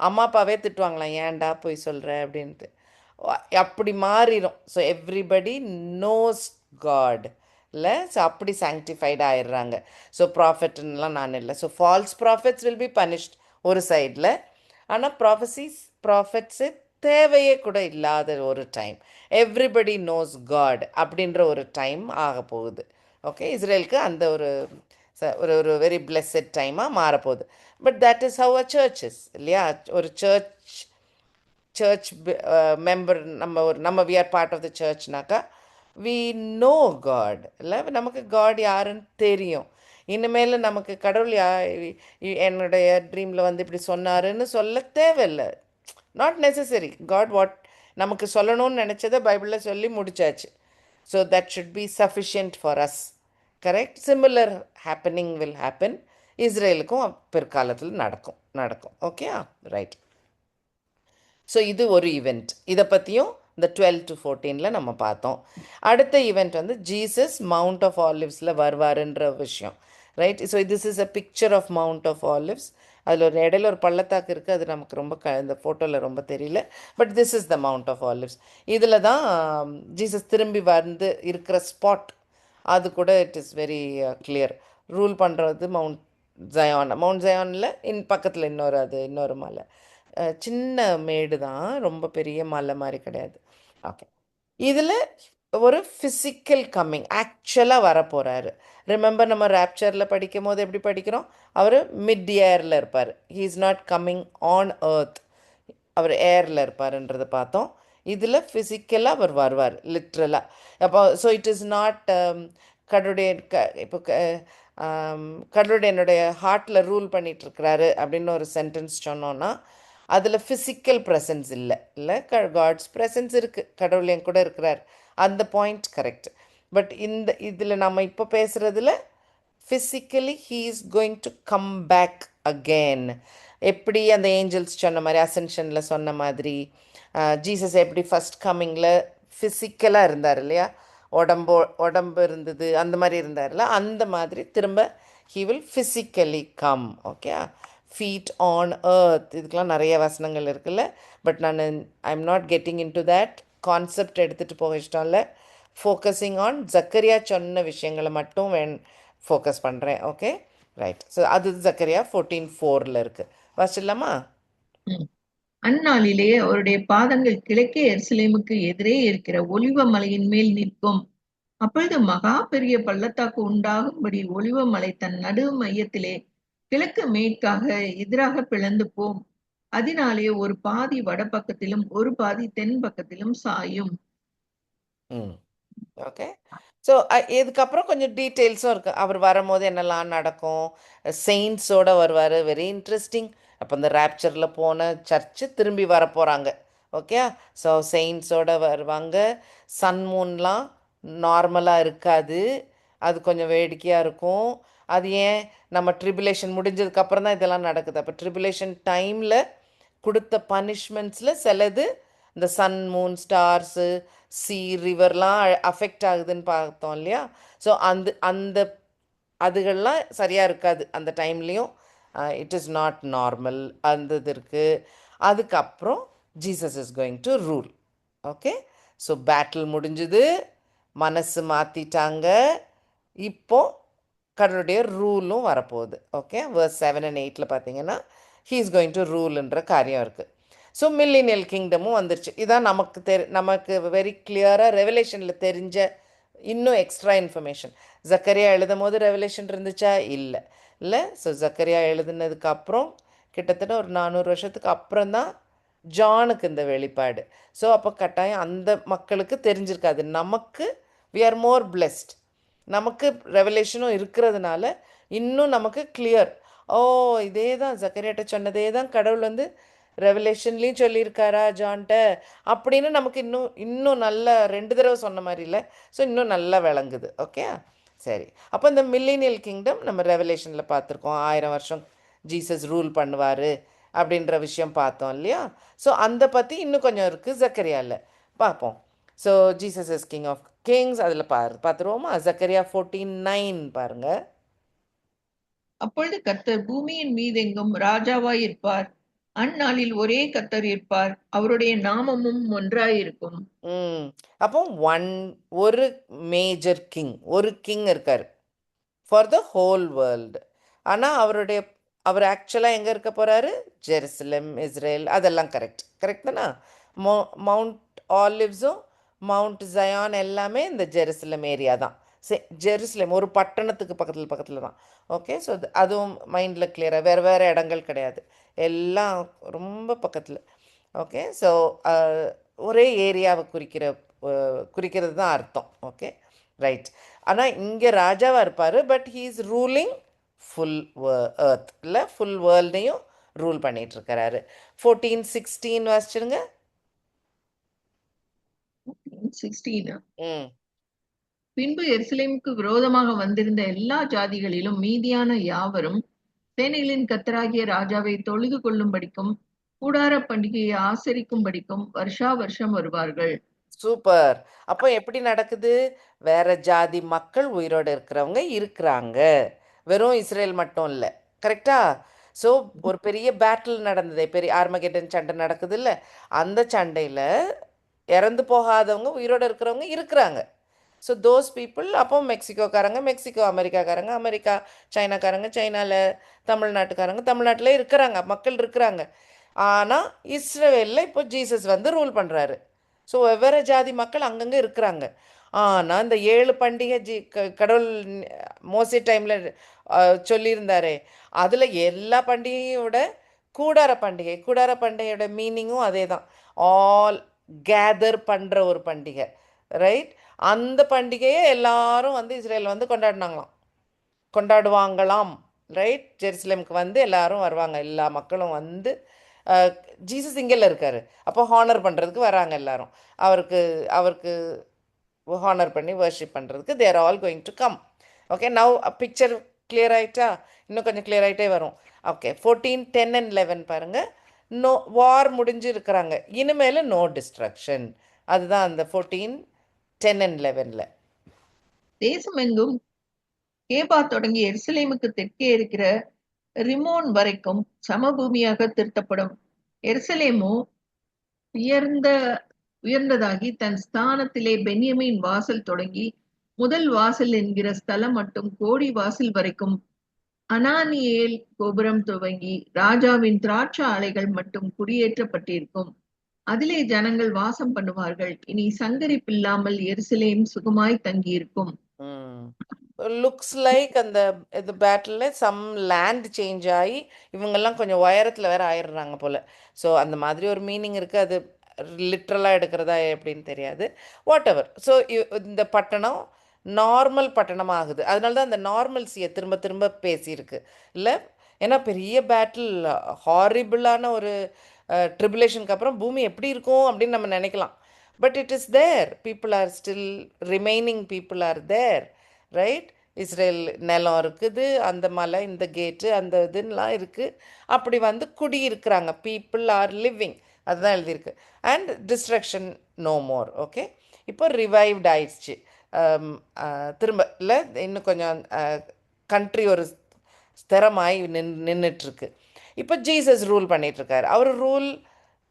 அம்மா அப்பாவே திட்டுவாங்களாம், ஏன்டா போய் சொல்கிற அப்படின்ட்டு. அப்படி மாறிடும். ஸோ எவ்ரிபடி நோஸ் காட் இல்லை. ஸோ அப்படி சாங்டிஃபைட் ஆயிடுறாங்க. ஸோ ப்ராஃபிட்லாம் நான் இல்லை. So false prophets will be punished ஒரு சைடில். ஆனால் ப்ராஃபிட்ஸு தேவையே கூட இல்லாத ஒரு டைம், எவ்ரிபடி நோஸ் காட் அப்படின்ற ஒரு டைம் ஆக போகுது. ஓகே, இஸ்ரேலுக்கு அந்த ஒரு ஒரு ஒரு வெரி பிளெஸ்ஸட் டைமாக மாறப்போகுது. But that is how a churches இல்லையா. ஒரு சர்ச் மெம்பர் நம்ம we are part of the சர்ச்னாக்கா வி நோ காட் இல்லை. நமக்கு காட் யாருன்னு தெரியும். இனிமேல் நமக்கு கடவுள் என்னுடைய ட்ரீமில் வந்து இப்படி சொன்னாருன்னு சொல்ல தேவையில்லை. Not necessary. காட் வாட் நமக்கு சொல்லணும்னு நினச்சதை பைபிளில் சொல்லி முடிச்சாச்சு. So that should be sufficient for us. Correct. Similar happening will happen. இஸ்ரேலுக்கும் பிற்காலத்தில் நடக்கும். Okay, right. ஸோ இது ஒரு ஈவெண்ட். இதை பற்றியும் இந்த 12 to 14 நம்ம பார்த்தோம். அடுத்த ஈவெண்ட் வந்து ஜீசஸ் மவுண்ட் ஆஃப் ஆலிவ்ஸில் வருவாருன்ற விஷயம். Right. So this is a picture of Mount of Olives. அதில் ஒரு இடையில ஒரு பள்ளத்தாக்கு இருக்குது. அது நமக்கு ரொம்ப இந்த ஃபோட்டோவில் ரொம்ப தெரியல. But this is the Mount of Olives. இதில் தான் ஜீசஸ் திரும்பி வந்து இருக்கிற ஸ்பாட். அது கூட it is very clear. Rule பண்ணுறது மவுண்ட் ஜயானில் பக்கத்தில் இன்னொரு மலை. சின்ன மேடு தான், ரொம்ப பெரிய மலை மாதிரி கிடையாது. ஓகே. இதில் ஒரு ஃபிசிக்கல் கம்மிங் ஆக்சுவலாக வரப்போகிறாரு. ரிமெம்பர் நம்ம ரேப்சரில் படிக்கும் போது எப்படி படிக்கிறோம்? அவர் மிட் ஏரில் இருப்பார். He is not coming on earth. அவர் ஏரில் இருப்பாருன்றதை பார்த்தோம். இதில் ஃபிசிக்கலாக அவர் வருவார், லிட்ரலாக. அப்போ ஸோ இட் இஸ் நாட் கடவுடைய இப்போ கடவுடைய என்னுடைய ஹார்ட்டில் ரூல் பண்ணிகிட்ருக்கிறாரு அப்படின்னு ஒரு சென்டென்ஸ் சொன்னோன்னா அதில் ஃபிசிக்கல் ப்ரெசன்ஸ் இல்லை காட்ஸ் ப்ரெசன்ஸ் இருக்குது. கடவுள் என் கூட இருக்கிறார். அந்த பாயிண்ட் கரெக்ட். பட் இதில் நம்ம இப்போ பேசுகிறதுல physically he is going to come back again. எப்படி அந்த ஏஞ்சல்ஸ் சொன்ன மாதிரி, அசென்ஷனில் சொன்ன மாதிரி, ஜீசஸ் எப்படி ஃபஸ்ட் கம்மிங்கில் ஃபிசிக்கலாக இருந்தார் இல்லையா, உடம்பு இருந்தது, அந்த மாதிரி இருந்தார்ல, அந்த மாதிரி திரும்ப he will physically come. Okay. Feet on earth, இதுக்கெலாம் நிறைய வசனங்கள் இருக்குல்ல. பட் நான் I am not getting into that concept எடுத்துகிட்டு போக இஷ்டம் இல்லை. ஃபோக்கஸிங் ஆன் ஜக்கரியா சொன்ன விஷயங்களை மட்டும் ஃபோக்கஸ் பண்ணுறேன். Okay, right. ஸோ அது ஜக்கரியா 14:4 இருக்குது. வாசிடலாமா? அந்நாளிலே அவருடைய பாதங்கள் கிழக்கே எருசலேமுக்கு எதிரே இருக்கிற ஒலிவ மலையின் மேல் நிற்கும். அப்பொழுது மகா பெரிய பள்ளத்தாக்கு உண்டாகும்படி ஒலிவ மலை தன் நடு மையத்திலே கிழக்கு மேற்காக எதிராக பிளந்து போம். அதனாலே ஒரு பாதி வடபக்கத்திலும் ஒரு பாதி தென் பக்கத்திலும் சாயும். ஓகே. ஸோ இதுக்கப்புறம் கொஞ்சம் டீட்டெயில்ஸும் இருக்குது. அவர் வரும்போது என்னெல்லாம் நடக்கும். செயின்ஸோடு வருவார். Very interesting. அப்போ இந்த ரேப்சரில் போன சர்ச்சு திரும்பி வர போகிறாங்க. ஓகே. ஸோ செயின்ஸோடு வருவாங்க. சன் மூன்லாம் நார்மலாக இருக்காது. அது கொஞ்சம் வேடிக்கையாக இருக்கும். அது ஏன் நம்ம ட்ரிபுலேஷன் முடிஞ்சதுக்கப்புறம் தான் இதெல்லாம் நடக்குது. அப்போ ட்ரிபுலேஷன் டைமில் கொடுத்த பனிஷ்மெண்ட்ஸில் சிலது இந்த சன் மூன் ஸ்டார்ஸு சி ரிவர்லாம் அஃபெக்ட் ஆகுதுன்னு பார்த்தோம் இல்லையா. ஸோ அந்த அதுகள்லாம் சரியாக இருக்காது அந்த டைம்லேயும். It is not normal. அந்த இது இருக்குது. அதுக்கப்புறம் Jesus is going to rule. Okay. So battle முடிஞ்சுது, மனசு மாற்றிட்டாங்க. இப்போ கடவுளுடைய ரூலும் வரப்போகுது. ஓகே. verse 7 and 8 பார்த்தீங்கன்னா ஹீ இஸ் கோயிங் டு ரூல்ன்ற காரியம் இருக்குது. ஸோ மில்லினியல் கிங்டமும் வந்துருச்சு. இதான் நமக்கு வெரி கிளியராக ரெவலேஷனில் தெரிஞ்ச இன்னும் எக்ஸ்ட்ரா இன்ஃபர்மேஷன். ஜக்கரியா எழுதும் போது ரெவலேஷன் இருந்துச்சா? இல்லை. ஸோ ஜக்கரியா எழுதுனதுக்கப்புறம் கிட்டத்தட்ட ஒரு 400 வருஷத்துக்கு அப்புறம் தான் ஜானுக்கு இந்த வெளிப்பாடு. ஸோ அப்போ கட்டாயம் அந்த மக்களுக்கு தெரிஞ்சிருக்காது. நமக்கு வி ஆர் மோர் பிளெஸ்ட். நமக்கு ரெவலேஷனும் இருக்கிறதுனால இன்னும் நமக்கு கிளியர். ஓ, இதே தான் ஜக்கரியாட்ட சொன்னதே தான் கடவுள் வந்து ரெவலேஷன்லேயும் சொல்லியிருக்காரா ஜான்கிட்ட அப்படின்னு நமக்கு இன்னும் நல்லா 2 தடவை சொன்ன மாதிரி இல்லை. ஸோ இன்னும் நல்லா விளங்குது. ஓகே, சரி. அப்போ இந்த மில்லினியல் கிங்டம் நம்ம ரெவலேஷனில் பார்த்துருக்கோம். 1000 வருஷம் ஜீசஸ் ரூல் பண்ணுவார் அப்படின்ற விஷயம் பார்த்தோம் இல்லையா. ஸோ அந்த பற்றி இன்னும் கொஞ்சம் இருக்குது ஜக்கரியாவில், பார்ப்போம். So Jesus is king of kings அதில் பார்த்துருவோமா? ஜக்கரியா 14:9 பாருங்கள். அப்பொழுது கர்த்தர் பூமியின் மீதெங்கும் ராஜாவாய் இருப்பார். அந்நாளில் ஒரே கர்த்தர் இருப்பார், அவருடைய நாமமும் ஒன்றாயிருக்கும். ம். அப்போ ஒரு மேஜர் கிங், ஒரு கிங் இருக்காரு ஃபார் த ஹோல் வேர்ல்டு. ஆனால் அவர் ஆக்சுவலாக எங்கே இருக்க போகிறாரு? ஜெருசலேம், இஸ்ரேல், அதெல்லாம் கரெக்ட் கரெக்ட் தானே. மோ மவுண்ட் ஆலிவ்ஸும் மவுண்ட் ஜயான் எல்லாமே இந்த ஜெருசலேம் ஏரியா தான். ஜெருசலேம் ஒரு பட்டணத்துக்கு பக்கத்தில் பக்கத்தில் தான். ஓகே, ஸோ அதுவும் மைண்டில் கிளியராக, வேறு வேறு இடங்கள் கிடையாது, எல்லாம் ரொம்ப பக்கத்தில். ஓகே, ஸோ ஒரே ஏரியாவை குறிக்கிறது தான் அர்த்தம். Okay, right. ஆனால் இங்கே ராஜாவாக இருப்பார், but he is ruling full earth, இல்லை ஃபுல் வேர்ல்டையும் ரூல் பண்ணிகிட்ருக்கிறாரு. 14:16 வாசிச்சிருங்க. 16. ம். பின்பு எருசலேமுக்கு விரோதமாக வந்திருந்த எல்லா ஜாதிகளிலும் மீதியான யாவரும் சேனைகளின் கர்த்தராகிய ராஜாவை தொழுது கொள்ளும்படிக்கும் கூடார பண்டிகையை ஆசரிக்கும்படிக்கும் வருஷா வருஷம் வருவார்கள். சூப்பர். அப்போ எப்படி நடக்குது? வேற ஜாதி மக்கள் உயிரோடு இருக்கிறவங்க இருக்கிறாங்க, வெறும் இஸ்ரேல் மட்டும் இல்லை. கரெக்டா? ஸோ ஒரு பெரிய பேட்டில் நடந்தது, பெரிய ஆர்மகெடன் சண்டை நடக்குது இல்லை? அந்த சண்டையில் இறந்து போகாதவங்க உயிரோடு இருக்கிறவங்க இருக்கிறாங்க. ஸோ தோஸ் பீப்புள், அப்போ மெக்சிகோக்காரங்க மெக்சிகோ, அமெரிக்காக்காரங்க அமெரிக்கா, சைனாக்காரங்க சைனாவில், தமிழ்நாட்டுக்காரங்க தமிழ்நாட்டில் இருக்கிறாங்க, மக்கள் இருக்கிறாங்க. ஆனால் இஸ்ரேலில் இப்போ ஜீசஸ் வந்து ரூல் பண்ணுறாரு. ஸோ வெவ்வேறு ஜாதி மக்கள் அங்கங்கே இருக்கிறாங்க. ஆனால் இந்த 7 பண்டிகை கடவுள் மோசே டைமில் சொல்லியிருந்தாரே, அதில் எல்லா பண்டிகையும் விட கூடார பண்டிகையோட மீனிங்கும் அதே தான். ஆல் கேதர் பண்ணுற ஒரு பண்டிகை, ரைட்? அந்த பண்டிகையை எல்லாரும் வந்து இஸ்ரேல் வந்து கொண்டாடுவாங்களாம், ரைட்? ஜெருசலேமுக்கு வந்து எல்லாரும் வருவாங்க, எல்லா மக்களும் வந்து. ஜீசஸ் இங்கேல இருக்காரு, அப்போ ஹானர் பண்ணுறதுக்கு வராங்க எல்லாரும். அவருக்கு அவருக்கு ஹானர் பண்ணி வர்ஷிப் பண்ணுறதுக்கு they're all going to come. Okay, now picture clear ஆகிட்டா? இன்னும் கொஞ்சம் கிளியர் ஆகிட்டே வரும். ஓகே, 14:10 and 11 பாருங்கள். நோ வார் முடிஞ்சு இருக்கிறாங்க, இனிமேல் நோ டிஸ்ட்ரக்ஷன். அதுதான் அந்த 14:10 and 11ல். தேசமெங்கும் கேபா தொடங்கி எருசலேமுக்கு தெற்கே இருக்கிற ரிமோன் வரைக்கும் சமபூமியாக திருத்தப்படும். எருசலேமோ உயர்ந்த உயர்ந்ததாகி தன் ஸ்தானத்திலே பென்யமீன் வாசல் தொடங்கி முதல் வாசல் என்கிற ஸ்தலம் மட்டும் கோடி வாசல் வரைக்கும் அனானியேல் கோபுரம் துவங்கி ராஜாவின் திராட்சை ஆலைகள் மட்டும் குடியேற்றப்பட்டிருக்கும். அதிலே ஜனங்கள் வாசம் பண்ணுவார்கள். இனி சங்கரிப்பில்லாமல் எருசலேம் சுகமாய் தங்கியிருக்கும். லுக்ஸ் லைக் அந்த இது பேட்டிலில் சம் லேண்ட் சேஞ்ச் ஆகி இவங்கெல்லாம் கொஞ்சம் உயரத்தில் வேற ஆயிடுறாங்க போல். ஸோ அந்த மாதிரி ஒரு மீனிங் இருக்குது. அது லிட்ரலாக எடுக்கிறதா எப்படின்னு தெரியாது, வாட் எவர். ஸோ இந்த பட்டணம் நார்மல் பட்டணம் ஆகுது. அதனால தான் அந்த நார்மல்சியை திரும்ப திரும்ப பேசியிருக்கு இல்லை? ஏன்னா பெரிய பேட்டில், ஹாரிபிளான ஒரு ட்ரிபுலேஷனுக்கு அப்புறம் பூமி எப்படி இருக்கும் அப்படின்னு நம்ம நினைக்கலாம். But it is there, people are still remaining, people are there, right? Israel நிலம் இருக்குது, அந்த மலை, இந்த கேட்டு, அந்த இதுன்னெலாம் இருக்குது. அப்படி வந்து குடியிருக்கிறாங்க, பீப்புள் ஆர் லிவிங், அதுதான் எழுதியிருக்கு. And destruction no more. Okay, இப்போ ரிவைவ்ட் ஆயிடுச்சு. திரும்ப இல்லை, இன்னும் கொஞ்சம் கண்ட்ரி ஒரு ஸ்திரமாய் நின்றுட்டுருக்கு. இப்போ ஜீசஸ் ரூல் பண்ணிகிட்ருக்காரு. அவர் rule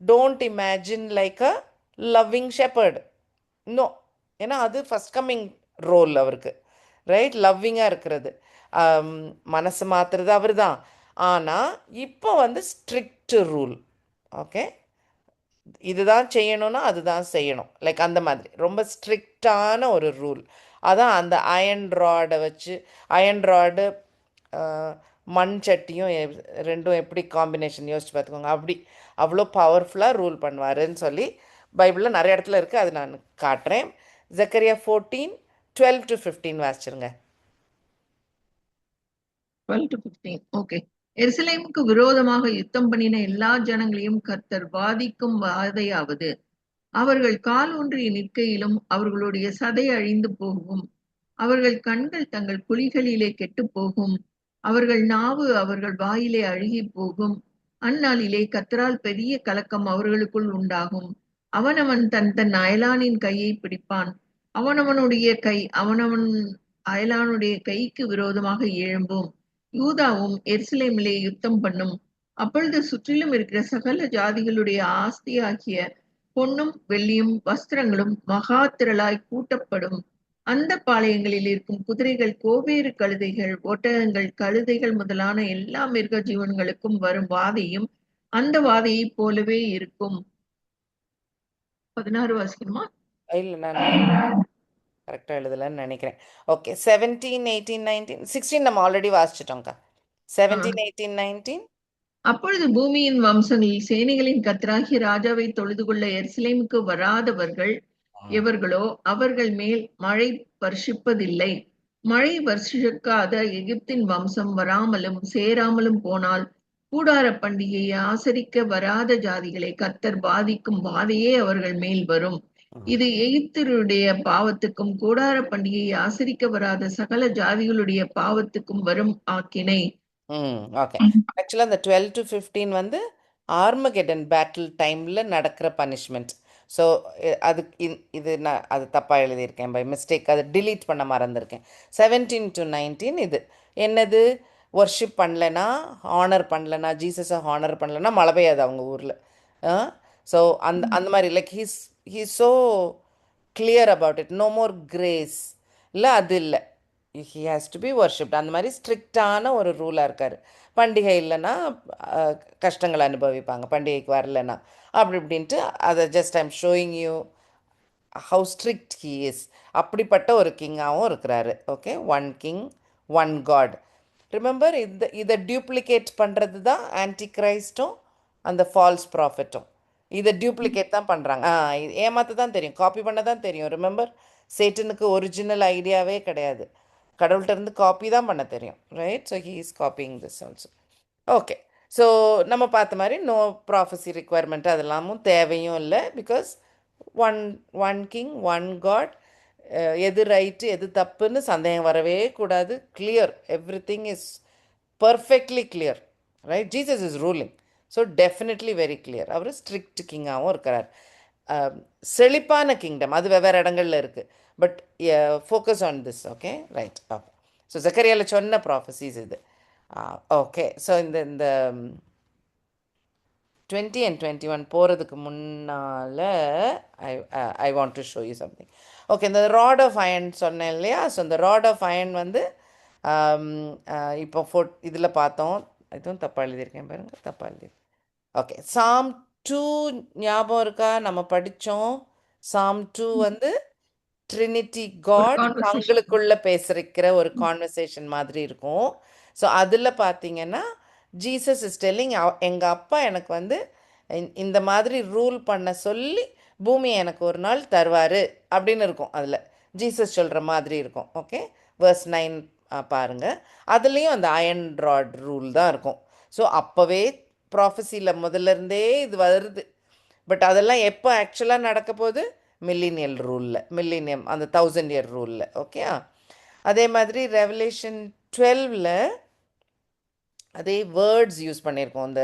don't imagine like a loving shepherd, no. ஏன்னா அது ஃபஸ்ட் கம்மிங் ரோல் அவருக்கு, ரைட்? லவ்விங்காக இருக்கிறது, மனசு மாற்றுறது அவர் தான். ஆனால் இப்போ வந்து ஸ்ட்ரிக்ட் ரூல். ஓகே, இதுதான் செய்யணும்னா அதுதான் செய்யணும், லைக் அந்த மாதிரி ரொம்ப ஸ்ட்ரிக்டான ஒரு ரூல். அதான் அந்த அயன் ராடை வச்சு, அயன் ராடு மண் சட்டியும் ரெண்டும் எப்படி காம்பினேஷன் யோசிச்சு பார்த்துக்கோங்க. அப்படி அவ்வளோ பவர்ஃபுல்லாக ரூல் பண்ணுவாருன்னு சொல்லி பைபிளில் நிறைய இடத்துல இருக்குது, அது நான் காட்டுறேன். ஜக்கரியா 14:12-15 வாசிச்சிருங்க. 12-15. ஓகே. எருசலேமுக்கு விரோதமாக யுத்தம் பண்ணின எல்லா ஜனங்களையும் கர்த்தர் வாதிக்கும் வாதையாவது, அவர்கள் கால் ஊன்றி நிற்கையிலும் அவர்களுடைய சதை அழிந்து போகும், அவர்கள் கண்கள் தங்கள் குழிகளிலே கெட்டு போகும், அவர்கள் நாவு அவர்கள் வாயிலே அழுகி போகும். அந்நாளிலே கர்த்தரால் பெரிய கலக்கம் அவர்களுக்குள் உண்டாகும். அவனவன் தன் தன் அயலானின் கையை பிடிப்பான். அவனவனுடைய கை அவனவன் அயலானுடைய கைக்கு விரோதமாக எழும்பும். யூதாவும் எருசலேமிலே யுத்தம் பண்ணும். அப்பொழுது சுற்றிலும் இருக்கிற சகல ஜாதிகளுடைய ஆஸ்தியாகிய பொன்னும் வெள்ளியும் வஸ்திரங்களும் மகா திரளாய் கூட்டப்படும். அந்த பாளையங்களில் இருக்கும் குதிரைகள், கோவேறு கழுதைகள், ஒட்டகங்கள், கழுதைகள் முதலான எல்லா மிருக ஜீவன்களுக்கும் வரும் வாதையும் அந்த வாதையைப் போலவே இருக்கும். 16 வாசிக்கணுமா? இல்லை, நான் கரெக்டாக எழுதலைன்னு நினைக்கிறேன். ஓகே, 17, 18, 19, 16 நம்ம ஆல்ரெடி வாசிச்சிட்டோம்க்கா. 17, 18, 19. அப்பொழுது பூமியின் வம்சங்களில் சேனைகளின் கர்த்தராகிய ராஜாவை தொழுது கொள்ள எருசலேமுக்கு வராதவர்கள் எவர்களோ அவர்கள் மேல் மழை வருஷிப்பதில்லை. மழை வருஷிக்காத எகிப்தின் வம்சம் வராமலும் சேராமலும் போனால் கூடார பண்டிகையை ஆசரிக்க வராத ஜாதிகளை கர்த்தர் பாதிக்கும் வாதையே அவர்கள் மேல் வரும். இது எகிப்தருடைய பாவத்துக்கும் கூடார பண்டிகையை ஆசரிக்க வராத சகல ஜாதிகளுடைய பாவத்துக்கும் வரும் ஆக்கினை. ஓகே. ஆக்சுவலாக அந்த 12 to 15 வந்து ஆர்மகெடன் பேட்டில் டைமில் நடக்கிற பனிஷ்மெண்ட். ஸோ அது இது நான் அது தப்பாக எழுதியிருக்கேன் பை மிஸ்டேக், அதை டிலீட் பண்ண மறந்துருக்கேன். 17 to 19 இது என்னது? ஒர்ஷிப் பண்ணலைன்னா, ஹானர் பண்ணலைன்னா, ஜீசஸை ஹானர் பண்ணலைன்னா மழை பெய்யாது அவங்க ஊரில். ஸோ அந்த அந்த மாதிரி like he's so clear about it. No more grace இல்லை, அது இல்லை. He has to be worshipped. அந்த மாதிரி ஸ்ட்ரிக்டான ஒரு ரூலாக இருக்கார். பண்டிகை இல்லைன்னா கஷ்டங்கள் அனுபவிப்பாங்க, பண்டிகைக்கு வரலன்னா அப்படி இப்படின்ட்டு. அதை just I'm showing you how strict he is. அப்படிப்பட்ட ஒரு கிங்காகவும் இருக்கிறாரு. Okay, one king, one God. Remember, இதை டியூப்ளிகேட் பண்ணுறது தான் ஆன்டி கிரைஸ்டும் அந்த ஃபால்ஸ் ப்ராஃபிட்டும். இதை டியூப்ளிகேட் தான் பண்ணுறாங்க. ஏமாத்த தான் தெரியும், காப்பி பண்ண தான் தெரியும். ரிமெம்பர், சேட்டனுக்கு ஒரிஜினல் ஐடியாவே கிடையாது, கடவுள்கிட்ட இருந்து காப்பி தான் பண்ண தெரியும். Right? So he is copying this also. Okay, so நம்ம பார்த்த மாதிரி நோ ப்ராஃபஸி ரிக்குவயர்மெண்ட் அதெல்லாமும் தேவையும் இல்லை. Because one one king, one God. எது ரைட்டு எது தப்புன்னு சந்தேகம் வரவே கூடாது. Clear, everything is perfectly clear. Right? Jesus is ruling. So definitely very clear. அவர் ஸ்ட்ரிக்ட் கிங்காகவும் இருக்கிறார். செழிப்பான கிங்டம் அது வெவ்வேறு இடங்களில் இருக்குது. But focus on this. Okay, right. Okay, so ஜக்கரியாவில் சொன்ன ப்ராஃபஸிஸ் இது. ஓகே, ஸோ இந்த இந்த 20 and 21 போகிறதுக்கு முன்னால் I want to show you something. Okay, இந்த ராட் ஆஃப் அயன் சொன்னேன் இல்லையா? ஸோ இந்த ராட் ஆஃப் அயன் வந்து இப்போ இதில் பார்த்தோம். இதுவும் தப்பாக எழுதியிருக்கேன் பாருங்கள், தப்பாக எழுதியிருக்கேன். ஓகே, சாம் 2 ஞாபகம் இருக்கா? நம்ம படித்தோம். சாம் 2 வந்து ட்ரினிட்டி காட் தங்களுக்குள்ள பேசுகிற ஒரு கான்வர்சேஷன் மாதிரி இருக்கும். ஸோ அதில் பார்த்தீங்கன்னா ஜீசஸ் இஸ் டெல்லிங், எங்கள் அப்பா எனக்கு வந்து இந்த மாதிரி ரூல் பண்ண சொல்லி பூமி எனக்கு ஒரு நாள் தருவார் அப்படின்னு இருக்கும். அதில் ஜீசஸ் சொல்கிற மாதிரி இருக்கும். ஓகே, verse 9 பாருங்கள். அதுலேயும் அந்த அயன் ராட் ரூல் தான் இருக்கும். ஸோ அப்போவே ப்ராஃபஸியில் முதல்ல இருந்தே இது வருது. பட் அதெல்லாம் எப்போ ஆக்சுவலாக நடக்க போகுது? மில்லினியல் ரூலில், மில்லினியம் அந்த 1000 year ரூலில். ஓகே, அதே மாதிரி ரெவலேஷன் 12ல் அதே வேர்ட்ஸ் யூஸ் பண்ணியிருக்கோம். அந்த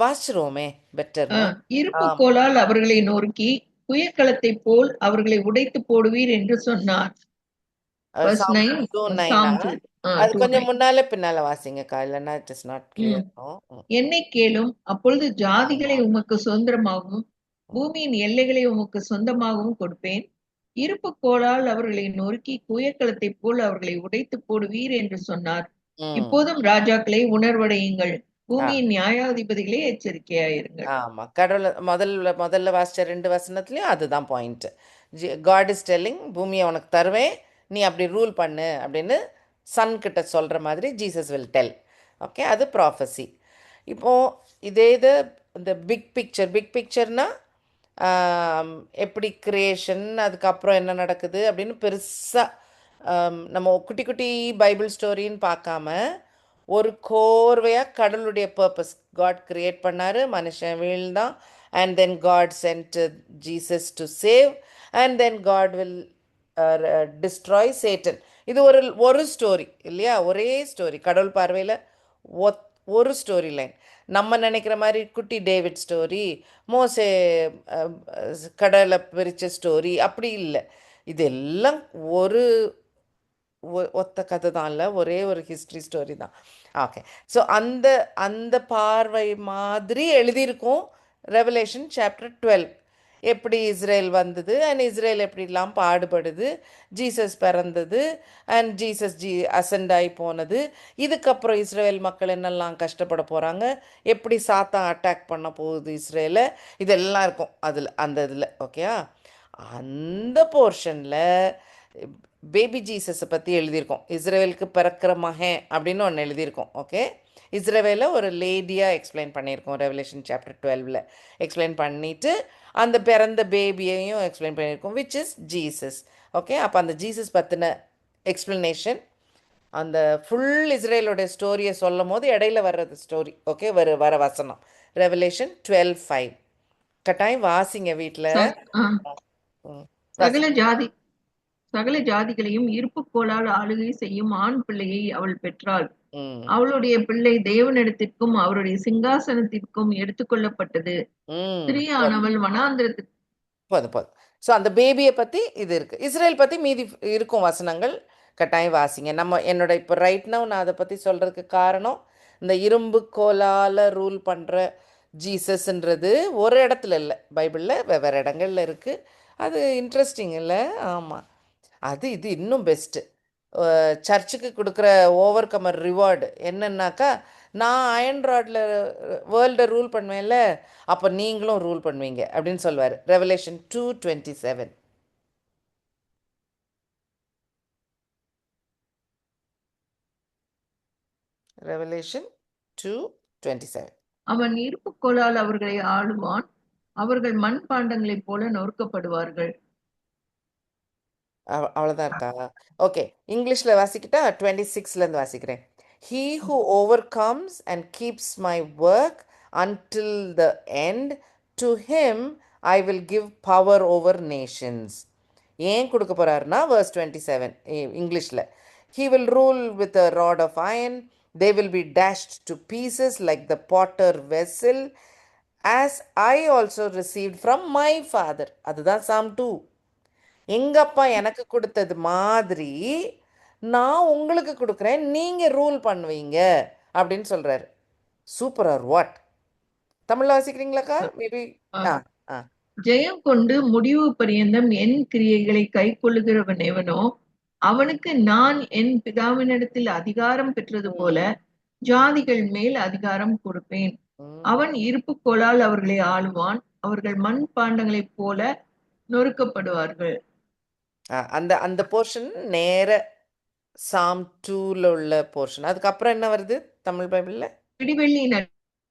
வாசிச்சிருவோமே பெட்டர்னு. இருப்பு கோலால் அவர்களை நொறுக்கி குயக்களத்தை போல் அவர்களை உடைத்து போடுவீர் என்று சொன்னார். அது கொஞ்சம் முன்னால பின்னால வாசிங்கக்கா, இல்லைன்னா இட் இஸ் நாட் கிளியர். என்னை கேளும், அப்பொழுது ஜாதிகளை உமக்கு சுதந்திரமாகவும் பூமியின் எல்லைகளை உமக்கு சொந்தமாகவும் கொடுப்பேன். இருப்பு கோலால் அவர்களை நொறுக்கி குயக்களத்தை போல் அவர்களை உடைத்து போடுவீர் என்று சொன்னார். இப்போதும் ராஜாக்களை உணர்வடையுங்கள், பூமியின் நியாயாதிபதிகளே எச்சரிக்கையாயிருங்கள். ஆமா, கடவுள் முதல்ல வாசிச்ச 2 வசனத்துலயும் அதுதான் பாயிண்ட். காட் இஸ் டெல்லிங், பூமியை உனக்கு தருவேன், நீ அப்படி ரூல் பண்ணு அப்படின்னு சன் கிட்ட சொல்கிற மாதிரி ஜீசஸ் வில் டெல். ஓகே, அது ப்ராஃபஸி. இப்போது இதே இது இந்த பிக் பிக்சர்னால் எப்படி கிரியேஷன், அதுக்கப்புறம் என்ன நடக்குது அப்படின்னு பெருசாக நம்ம குட்டி குட்டி பைபிள் ஸ்டோரின்னு பார்க்காம ஒரு கோர்வையாக கடவுளுடைய பர்பஸ். காட் கிரியேட் பண்ணார், மனுஷன் வீழ்ந்தான், and then God sent Jesus to save, and then God will destroy Satan. இது ஒரு ஸ்டோரி இல்லையா? ஒரே ஸ்டோரி, கடவுள் பார்வையில் ஒரு ஸ்டோரி லைன். நம்ம நினைக்கிற மாதிரி குட்டி டேவிட் ஸ்டோரி, மோசே கடலை பிரித்த ஸ்டோரி அப்படி இல்லை. இதெல்லாம் ஒரு ஒத்த கதை தான் இல்லை, ஒரே ஒரு ஹிஸ்ட்ரி ஸ்டோரி தான். ஓகே. ஸோ அந்த அந்த பார்வை மாதிரி எழுதியிருக்கும் ரெவலேஷன் சாப்டர் 12. எப்படி இஸ்ரேல் வந்தது அண்ட் இஸ்ரேல் எப்படிலாம் பாடுபடுது, ஜீசஸ் பிறந்தது அண்ட் ஜீசஸ் அசெண்ட் ஆகி போனது, இதுக்கப்புறம் இஸ்ரேல் மக்கள் என்னெல்லாம் கஷ்டப்பட போகிறாங்க, எப்படி சாத்தான் அட்டாக் பண்ண போகுது இஸ்ரேலை, இதெல்லாம் இருக்கும் அதில், அந்த இதில். ஓகேயா? அந்த போர்ஷனில் பேபி ஜீசஸை பற்றி எழுதியிருக்கோம். இஸ்ரேலுக்கு பிறக்கிற மகன் அப்படின்னு ஒன்று எழுதியிருக்கோம். ஓகே. இஸ்ரேலை ஒரு லேடியாக எக்ஸ்பிளைன் பண்ணியிருக்கோம் ரெவலேஷன் சாப்டர் 12 எக்ஸ்பிளைன் பண்ணிவிட்டு அந்த பிறந்த பேபியையும் எக்ஸ்பிளைன் பண்ணியிருக்கோம், விச் இஸ் ஜீசஸ். ஓகே. அப்போ அந்த ஜீசஸ் பற்றின எக்ஸ்பிளனேஷன், அந்த ஃபுல் இஸ்ரேலோடைய ஸ்டோரியை சொல்லும் போது இடையில வர்றது ஸ்டோரி. ஓகே. வர வசனம் ரெவலேஷன் 12:5. கட்டாயம் வாசிங்க வீட்டில். சகல ஜாதி சகல ஜாதிகளையும் இருப்புக்கோளால் ஆளுகை செய்யும் ஆண் பிள்ளையை அவள் பெற்றாள். அவளுடைய பிள்ளை தேவனிடத்திற்கும் அவருடைய சிங்காசனத்திற்கும் எடுத்துக்கொள்ளப்பட்டது. ஸ்திரீயானவள் வனாந்திரத்துக்கு. போதும் போதும். ஸோ அந்த பேபியை பற்றி இது இருக்குது. இஸ்ரேல் பற்றி மீதி இருக்கும் வசனங்கள் கட்டாயம் வாசிங்க. என்னோட இப்போ ரைட் நவ் நான் அதை பற்றி சொல்கிறதுக்கு காரணம், இந்த இரும்பு கோலால் ரூல் பண்ணுற ஜீசஸ்ன்றது ஒரு இடத்துல இல்லை, பைபிளில் வெவ்வேறு இடங்களில் இருக்குது. அது இன்ட்ரெஸ்டிங் இல்லை? ஆமாம். இது இன்னும் பெஸ்ட்டு. சர்ச்சுக்கு கொடுக்குற ஓவர் கமர் ரிவார்டு என்னன்னாக்கா, நான் அயன் ராடில் வேர்ல்டை ரூல் பண்ணுவேன்ல, அப்போ நீங்களும் ரூல் பண்ணுவீங்க அப்படின்னு சொல்லுவார். ரெவலேஷன் 2:27. ரெவலேஷன் 2:27. அவன் இருப்புக்கோளால் அவர்களை ஆளுவான், அவர்கள் மண் பாண்டங்களைப் போல நொறுக்கப்படுவார்கள். அவ்வளோதான் இருக்கா? ஓகே. இங்கிலீஷில் வாசிக்கிட்டா 26லேருந்து வாசிக்கிறேன். He who overcomes and keeps my work until the end, to him I will give power over nations. ஏன் கொடுக்க போகிறாருன்னா verse 27 இங்கிலீஷில், he will rule with a rod of iron, they will be dashed to pieces like the potter vessel, as I also received from my father. அதுதான் Psalm 2. எங்கள் அப்பா எனக்கு கொடுத்தது மாதிரி நான் உங்களுக்கு கொடுக்குறேன், நீங்கள் ரூல் பண்ணுவீங்க அப்படின்னு சொல்கிறாரு. Super or what? தமிழில் வாசிக்கிறீங்களாக்கா? மேபி. ஜெயம் கொண்டு முடிவு பரியந்தம் என் கிரியைகளை கை கொள்ளுகிறவன் எவனோ அவனுக்கு நான் என் பிதாவினிடத்தில் அதிகாரம் பெற்றது போல ஜாதிகள் மேல் அதிகாரம் கொடுப்பேன். அவன் இருப்புக்கோளால் அவர்களை ஆளுவான், அவர்கள் மண் பாண்டங்களைப் போல நொறுக்கப்படுவார்கள். அந்த அந்த போர்ஷன் நேர சாம் 2ல உள்ள போர்ஷன். அதுக்கப்புறம் என்ன வருது தமிழ் பைபிளில்? பிடிவெள்ளி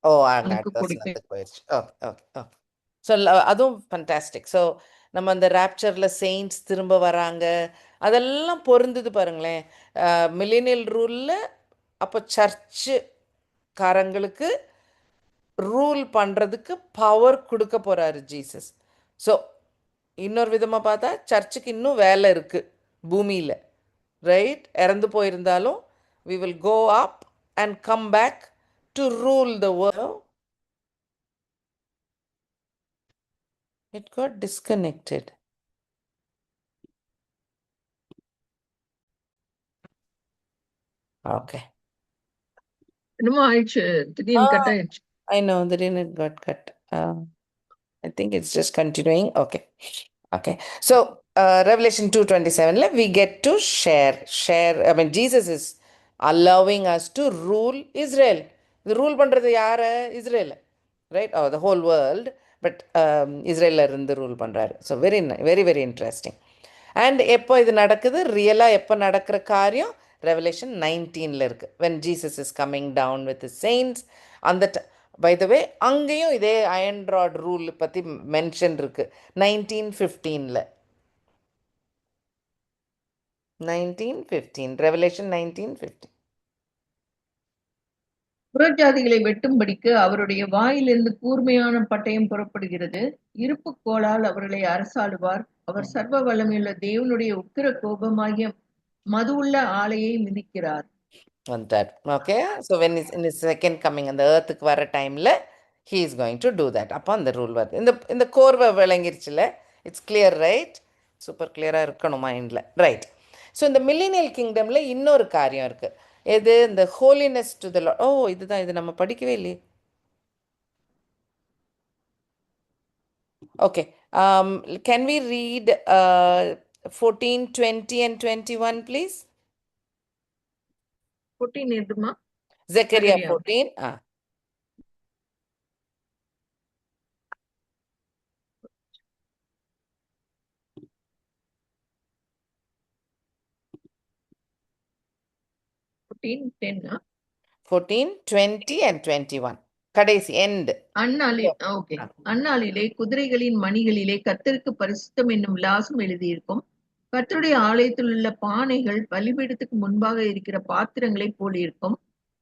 ஓ, அங்கே அடுத்த வசனத்துக்கு போயிடுச்சு. Okay okay okay. ஸோ அதுவும் ஃபண்டாஸ்டிக். ஸோ நம்ம அந்த ராப்சரில் செயின்ட்ஸ் திரும்ப வராங்க, அதெல்லாம் பொருந்துது பாருங்களேன். மில்லினியல் ரூலில் அப்போ சர்ச்சுக்காரங்களுக்கு ரூல் பண்ணுறதுக்கு பவர் கொடுக்க போகிறாரு ஜீசஸ். ஸோ இன்னொரு விதமாக பார்த்தா சர்ச்சுக்கு இன்னும் வேலை இருக்குது பூமியில், ரைட்? இறந்து போயிருந்தாலும் we will go up and come back to rule the world. It got disconnected. Okay. என்னமோ ஆயிடுச்சு, திடீர்னு கட் ஆயிடுச்சு. I know, திடீர்னு it got cut. I think it's just continuing. Okay. Okay. So Revelation 2:27, we get to share. I mean, Jesus is allowing us to rule Israel. The rule பண்றது யாரு? Israel, right? Oh, the whole world, but இஸ்ரேலில் இருந்து rule பண்ணுறாரு. So very very very interesting. And எப்போ இது நடக்குது, ரியலாக எப்போ நடக்கிற காரியம்? ரெவலேஷன் 19ல் இருக்குது. When Jesus is coming down with saints. அந்த பை த வே அங்கேயும் இதே அயன் ராட் ரூல் பற்றி மென்ஷன் இருக்குது 19:15. 19:15, ரெவலேஷன் 19:15. புறஜாதிகளை வெட்டும்படிக்கு அவருடைய வாயிலிருந்து கூர்மையான பட்டயம் புறப்படுகிறது. இருப்புக்கோளால் அவர்களை அரசாளுவார். அவர் சர்வ வல்லமையுள்ள தேவனுடைய உக்கிர கோபமாகிய மதுவுள்ள ஆலையை மிதிக்கிறார். That. Okay. So when he's in his second coming அந்த earthக்கு வர டைமில் he is going to do that. அப்போ அந்த ரூல் வருது. இந்த கோர்வை விளங்கிருச்சுல? It's clear, right? சூப்பர் கிளியராக இருக்கணும் மைண்டில், ரைட்? ஸோ இந்த மில்லினியல் கிங்டமில் இன்னொரு காரியம் இருக்குது. எது? இந்த ஹோலினஸ் டு த லார்ட். ஓ, இதுதான், இது நம்ம படிக்கவே இல்லையே. Okay. Can we read 14, 20 and 21 please? 14 எதுமா? ஜெக்கரியா சகரியா 14. 14, 10 14, 20 and 21. கடைசி எண்ட். ஓகே. அந்நாளிலே குதிரைகளின் மணிகளிலே கர்த்தருக்கு பரிசுத்தம் என்னும் விலாசம் எழுதியிருக்கும். கர்த்தருடைய ஆலயத்தில் உள்ள பானைகள் பலிபீடத்துக்கு முன்பாக இருக்கிற பாத்திரங்களைப் போலிருக்கும்.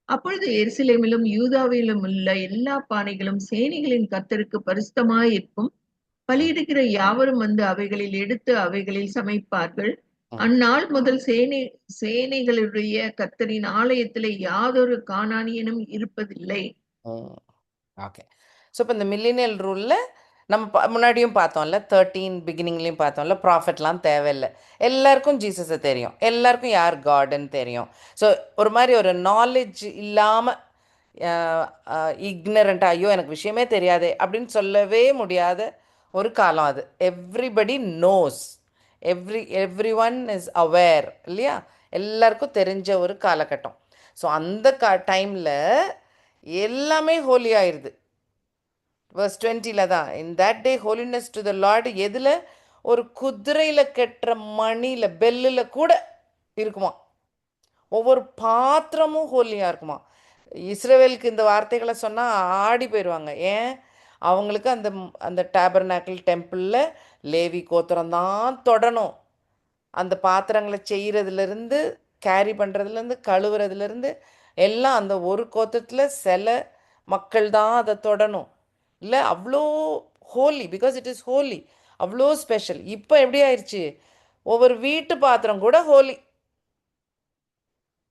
அப்பொழுது எருசலேமிலும் யூதாவிலும் உள்ள எல்லா பானைகளும் சேனைகளின் கர்த்தருக்கு பரிசுத்தமாய் இருக்கும். பலியிடுகிற யாவரும் வந்து அவைகளில் எடுத்து அவைகளில் சமைப்பார்கள். அந்நாள் முதல் சேனைகளுடைய கர்த்தரின் ஆலயத்திலே யாதொரு கானானியனும் இருப்பதில்லை. ஓகே. ஸோ இப்போ இந்த மில்லினியல் ரூலில் நம்ம முன்னாடியும் பார்த்தோம்ல, 13 பிகினிங்லேயும் பார்த்தோம்ல, ப்ராஃபிட்லாம் தேவையில்லை. எல்லாருக்கும் ஜீசஸை தெரியும், எல்லாருக்கும் யார் காடுன்னு தெரியும். ஸோ ஒரு மாதிரி ஒரு நாலேஜ் இல்லாமல் இக்னரண்ட்டாக, ஐயோ எனக்கு விஷயமே தெரியாதே அப்படின்னு சொல்லவே முடியாத ஒரு காலம் அது. Everybody knows, every one is aware, இல்லையா? எல்லாருக்கும் தெரிஞ்ச ஒரு காலகட்டம். ஸோ அந்த டைமில் எல்லாமே ஹோலி ஆயிடுது. verse 20 தான், in that day holiness to the Lord. எதில்? ஒரு குதிரையில் கட்டுற மணியில், பெல்லில் கூட இருக்குமா. ஒவ்வொரு பாத்திரமும் ஹோலியாக இருக்குமா. இஸ்ரவேலுக்கு இந்த வார்த்தைகளை சொன்னால் ஆடி போயிடுவாங்க. ஏன்? அவங்களுக்கு அந்த அந்த டேபர்நாக்கிள் டெம்பிளில் லேவி கோத்திரம் தான் தொடணும். அந்த பாத்திரங்களை செய்கிறதுலேருந்து, கேரி பண்ணுறதுலேருந்து, கழுவுறதுலேருந்து எல்லாம் அந்த ஒரு கோத்திரத்தில் சில மக்கள் தான் அதை தொடணும். இல்லை, அவ்வளோ holy, because it is holy, அவ்வளோ ஸ்பெஷல். இப்போ எப்படி ஆயிடுச்சு? ஒவ்வொரு வீட்டு பாத்திரம் கூட ஹோலி.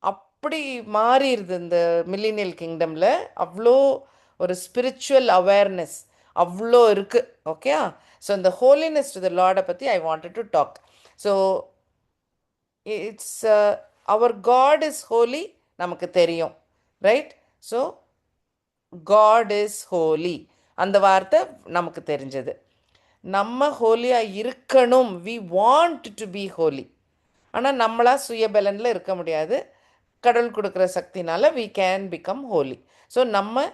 அப்படி மாறிடுது இந்த மில்லினியல் கிங்டமில். அவ்வளோ ஒரு ஸ்பிரிச்சுவல் அவேர்னஸ் அவ்வளோ இருக்குது. ஓகே. ஸோ இந்த ஹோலினஸ் டு த லார்டை பற்றி I wanted to talk. So it's our God is holy, நமக்கு தெரியும், right? So God is holy, அந்த வார்த்தை நமக்கு தெரிஞ்சது. நம்ம ஹோலியாக இருக்கணும், we want to be holy. ஆனால் நம்மளா சுயபலனில் இருக்க முடியாது. கடவுள் கொடுக்குற சக்தினால we can become holy. So நம்ம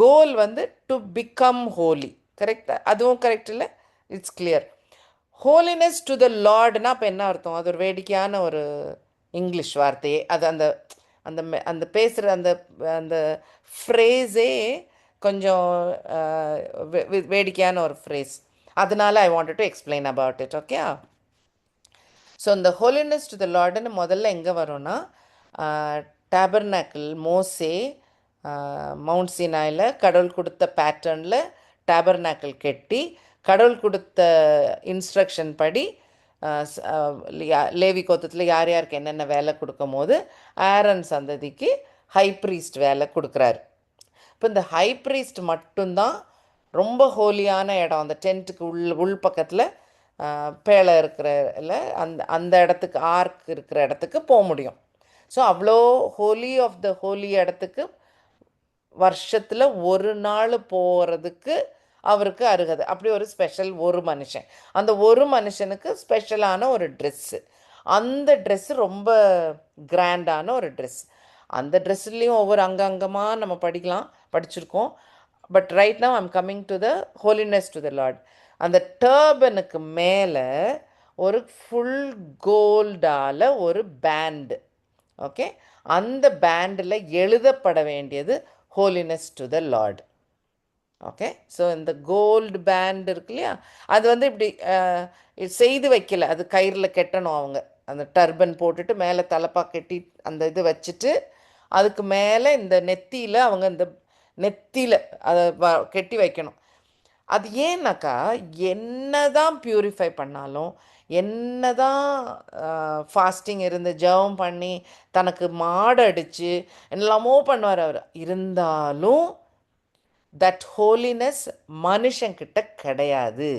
கோல் வந்து டு பிகம் ஹோலி. கரெக்ட்? அதுவும் கரெக்ட் இல்லை? It's clear. Holiness to the லார்டுனா அப்போ என்ன அர்த்தம்? அது ஒரு வேடிக்கையான ஒரு இங்கிலீஷ் வார்த்தையே. அது அந்த அந்த அந்த பேசுகிற அந்த அந்த ஃப்ரேஸே கொஞ்சம் வேடிக்கையான ஒரு ஃப்ரேஸ். அதனால ஐ wanted to explain about it. Okay. So இந்த ஹோலினஸ் டு த லார்டுன்னு முதல்ல எங்கே வரும்னா, டேபர்நாக்கிள், மோசே மவுண்ட் சீனாயில் கடவுள் கொடுத்த பேட்டர்னில் டேபர்நாக்கிள் கெட்டி, கடவுள் கொடுத்த இன்ஸ்ட்ரக்ஷன் படி லேவி கோத்தத்தில் யார் யாருக்கு என்னென்ன வேலை கொடுக்கும் போது ஆரன் சந்ததிக்கு ஹை ப்ரீஸ்ட் வேலை கொடுக்குறாரு. இப்போ இந்த ஹை ப்ரீஸ்ட் மட்டும்தான் ரொம்ப ஹோலியான இடம். அந்த டென்ட்டுக்கு உள் பக்கத்தில் பேழை இருக்கிற அந்த அந்த இடத்துக்கு, ஆர்க் இருக்கிற இடத்துக்கு போக முடியும். ஸோ அவ்வளோ ஹோலி ஆஃப் த ஹோலி இடத்துக்கு வருஷத்தில் ஒரு நாள் போகிறதுக்கு அவருக்கு அருகதை. அப்படி ஒரு ஸ்பெஷல் ஒரு மனுஷன். அந்த ஒரு மனுஷனுக்கு ஸ்பெஷலான ஒரு ட்ரெஸ்ஸு. அந்த ட்ரெஸ்ஸு ரொம்ப கிராண்டான ஒரு ட்ரெஸ். அந்த ட்ரெஸ்ஸுலேயும் ஒவ்வொரு அங்கங்கமாக நம்ம படிச்சிருக்கோம். But right now I'm coming to the holiness to the Lord. அந்த டர்பனுக்கு மேலே ஒரு ஃபுல் கோல்டால் ஒரு பேண்டு. ஓகே. அந்த பேண்டில் எழுதப்பட வேண்டியது holiness to the Lord. Okay. So இந்த கோல்டு பேண்ட் இருக்கு இல்லையா, அது வந்து இப்படி செய்து வைக்கல, அது கயிறில் கெட்டணும். அவங்க அந்த டர்பன் போட்டுட்டு மேலே தலப்பா கட்டி அந்த இது வச்சுட்டு அதுக்கு மேலே இந்த நெத்தியில் அவங்க இந்த நெத்தியில் அதை கெட்டி வைக்கணும். அது ஏன்னாக்கா, என்ன தான் ப்யூரிஃபை பண்ணாலும், என்ன தான் ஃபாஸ்டிங் இருந்து ஜெபம் பண்ணி தனக்கு மாடு அடித்து எல்லாமோ பண்ணுவார் அவர், இருந்தாலும் தட் ஹோலினஸ் மனுஷங்கிட்ட கிடையாது.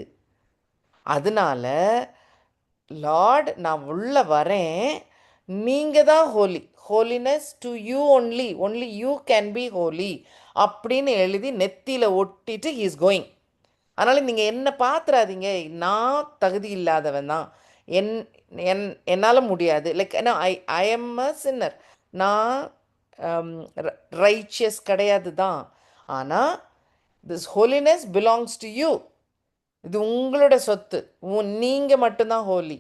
அதனால லார்ட் நான் உள்ள வரேன், நீங்க தான் holy, holiness to you only, only you can be holy அப்படின்னு எழுதி நெத்தியில் ஒட்டிட்டு ஹி இஸ் கோயிங். அதனால் நீங்கள் என்னை பார்த்துறாதீங்க, நான் தகுதி இல்லாதவன் தான், என் என் என்னால் முடியாது. லைக் ஏன்னா ஐ எம் அ சின்னர், நான் ரைச்சியஸ் கிடையாது தான். ஆனால் this holiness belongs to you, இது உங்களோட சொத்து, நீங்கள் மட்டும்தான் ஹோலி,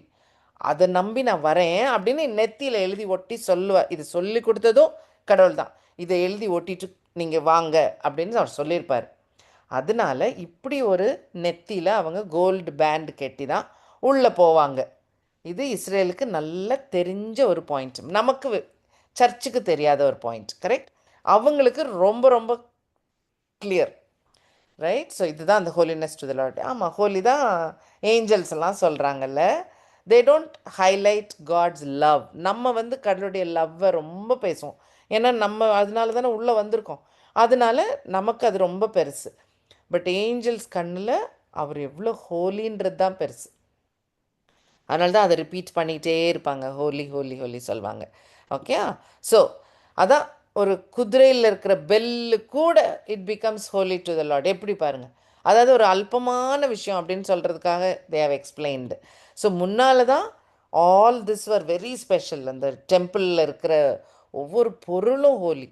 அதை நம்பி நான் வரேன் அப்படின்னு நெத்தியில் எழுதி ஒட்டி சொல்லுவார். இது சொல்லி கொடுத்ததும் கடவுள் தான். இதை எழுதி ஒட்டிட்டு நீங்கள் வாங்க அப்படின்னு அவர் சொல்லியிருப்பார். அதனால இப்படி ஒரு நெத்தியில் அவங்க கோல்டு பேண்ட் கட்டி தான் உள்ளே போவாங்க. இது இஸ்ரேலுக்கு நல்லா தெரிஞ்ச ஒரு பாயிண்ட், நமக்கு சர்ச்சுக்கு தெரியாத ஒரு பாயிண்ட். கரெக்ட்? அவங்களுக்கு ரொம்ப ரொம்ப கிளியர். ரைட்? ஸோ இதுதான் அந்த ஹோலினஸ் டு த லார்ட். ஆமாம், ஹோலி தான் ஏஞ்சல்ஸ் எல்லாம் சொல்கிறாங்கல்ல. They don't highlight God's love. நம்ம வந்து கடவுளுடைய லவ்வை ரொம்ப பேசுவோம், ஏன்னா நம்ம அதனால தானே உள்ளே வந்திருக்கோம், அதனால நமக்கு அது ரொம்ப பெருசு. பட் ஏஞ்சல்ஸ் கண்ணில் அவர் எவ்வளோ ஹோலின்றது தான் பெருசு. அதனால தான் அதை ரிப்பீட் பண்ணிகிட்டே இருப்பாங்க, ஹோலி ஹோலி ஹோலி சொல்லுவாங்க. ஓகே. ஸோ அதான் ஒரு குதிரையில் இருக்கிற பெல்லு கூட it becomes Holi to the Lord. எப்படி பாருங்கள், அதாவது ஒரு அல்பமான விஷயம் அப்படின்னு சொல்கிறதுக்காக தே ஹவ் எக்ஸ்பிளைன்டு. ஸோ முன்னால் தான் all this were very special. அந்த டெம்பிளில் இருக்கிற ஒவ்வொரு பொருளும் ஹோலி,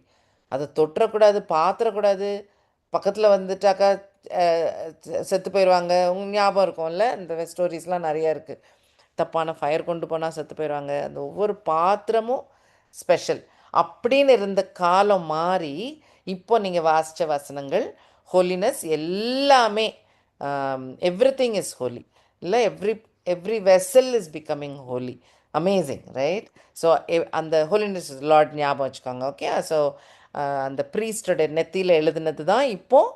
அதை தொற்றக்கூடாது, பாத்திரக்கூடாது, பக்கத்தில் வந்துட்டாக்கா செத்து போயிடுவாங்க. உங்களுக்கு ஞாபகம் இருக்கும்ல, இந்த ஸ்டோரிஸ்லாம் நிறையா இருக்குது. தப்பான ஃபயர் கொண்டு போனால் செத்து போயிடுவாங்க. அந்த ஒவ்வொரு பாத்திரமும் ஸ்பெஷல். அப்படின்னு இருந்த காலம் மாறி இப்போ நீங்கள் வாசித்த வசனங்கள் ஹோலினஸ் எல்லாமே, எவ்ரி திங் இஸ் ஹோலி, இல்லை every every vessel is becoming holy. Amazing, right? So அந்த ஹோலினஸ் லார்ட் ஞாபகம் வச்சுக்கோங்க. ஓகே. ஸோ அந்த ப்ரீஸ்டோட நெத்தியில் எழுதுனது தான் இப்போது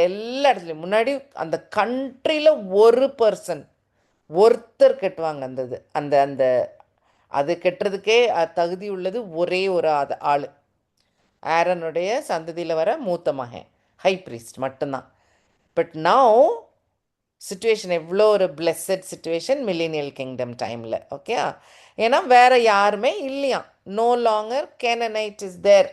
எல்லா இடத்துலையும். முன்னாடி அந்த கண்ட்ரியில் ஒரு பர்சன், ஒருத்தர் கட்டுவாங்க அந்த இது, அந்த அந்த அது கட்டுறதுக்கே தகுதி உள்ளது ஒரே ஒரு ஆள், ஆரனுடைய சந்ததியில் வர மூத்த மகன் ஹை ப்ரீஸ்ட் மட்டும்தான். பட் நவ் சுச்சுவேஷன் எவ்வளோ ஒரு பிளெஸட் சுச்சுவேஷன் மில்லேனியல் கிங்டம் டைமில். ஓகே. ஏன்னா வேறு யாருமே இல்லையா, no longer Canaanite is there,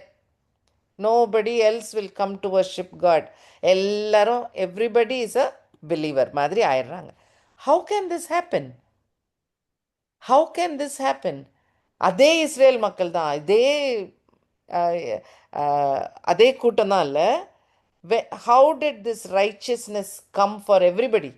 nobody else will come to worship God. எல்லாரும் எவ்ரிபடி இஸ் அ பிலீவர் மாதிரி ஆயிடுறாங்க. How can this happen? How can this happen? அதே இஸ்ரேல் மக்கள் தான், அதே கூட்டம் தான். இல்லை, how did this righteousness come for everybody?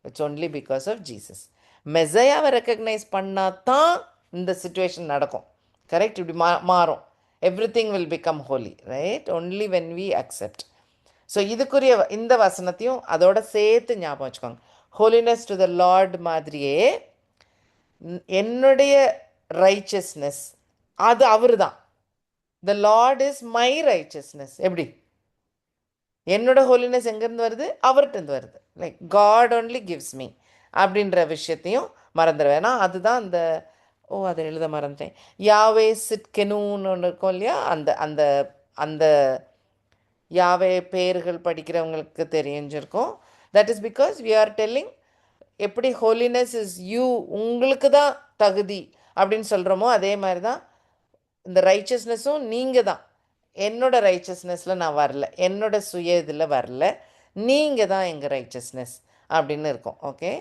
It's only because of Jesus. மெசையாவை recognise பண்ணால் தான் இந்த சுச்சுவேஷன் நடக்கும். கரெக்ட்? இப்படி மாறும். Everything will become holy, right? Only when we accept. So இதுக்குரிய இந்த வசனத்தையும் அதோட சேர்த்து ஞாபகம் வச்சுக்கோங்க. ஹோலினஸ் டு த லார்ட் மாதிரியே என்னுடைய ரைச்சஸ்னஸ் அது அவர் தான். The Lord is my righteousness. எப்படி? என்னோட ஹோலினஸ் எங்கேருந்து வருது? அவர்கிட்டருந்து வருது. Like God only gives me அப்படின்ற விஷயத்தையும் மறந்துட வேணாம். அதுதான் அந்த அதை எழுத மறந்துட்டேன். யாவே சிட் கெனூன்னு ஒன்று இருக்கும் இல்லையா, அந்த அந்த அந்த யாவே பேர்கள் படிக்கிறவங்களுக்கு தெரிஞ்சிருக்கும். That is because we are telling எப்படி ஹோலினஸ் இஸ் யூ, உங்களுக்கு தான் தகுதி அப்படின்னு சொல்கிறோமோ, அதே மாதிரி தான் இந்த ரைச்சஸ்னஸும் நீங்கள் தான். என்னோட ரைச்சஸ்னஸில் நான் வரல, என்னோட சுய இதில் வரல, நீங்கள் தான் எங்கள் ரைச்சஸ்னஸ் அப்படின்னு இருக்கும். Okay.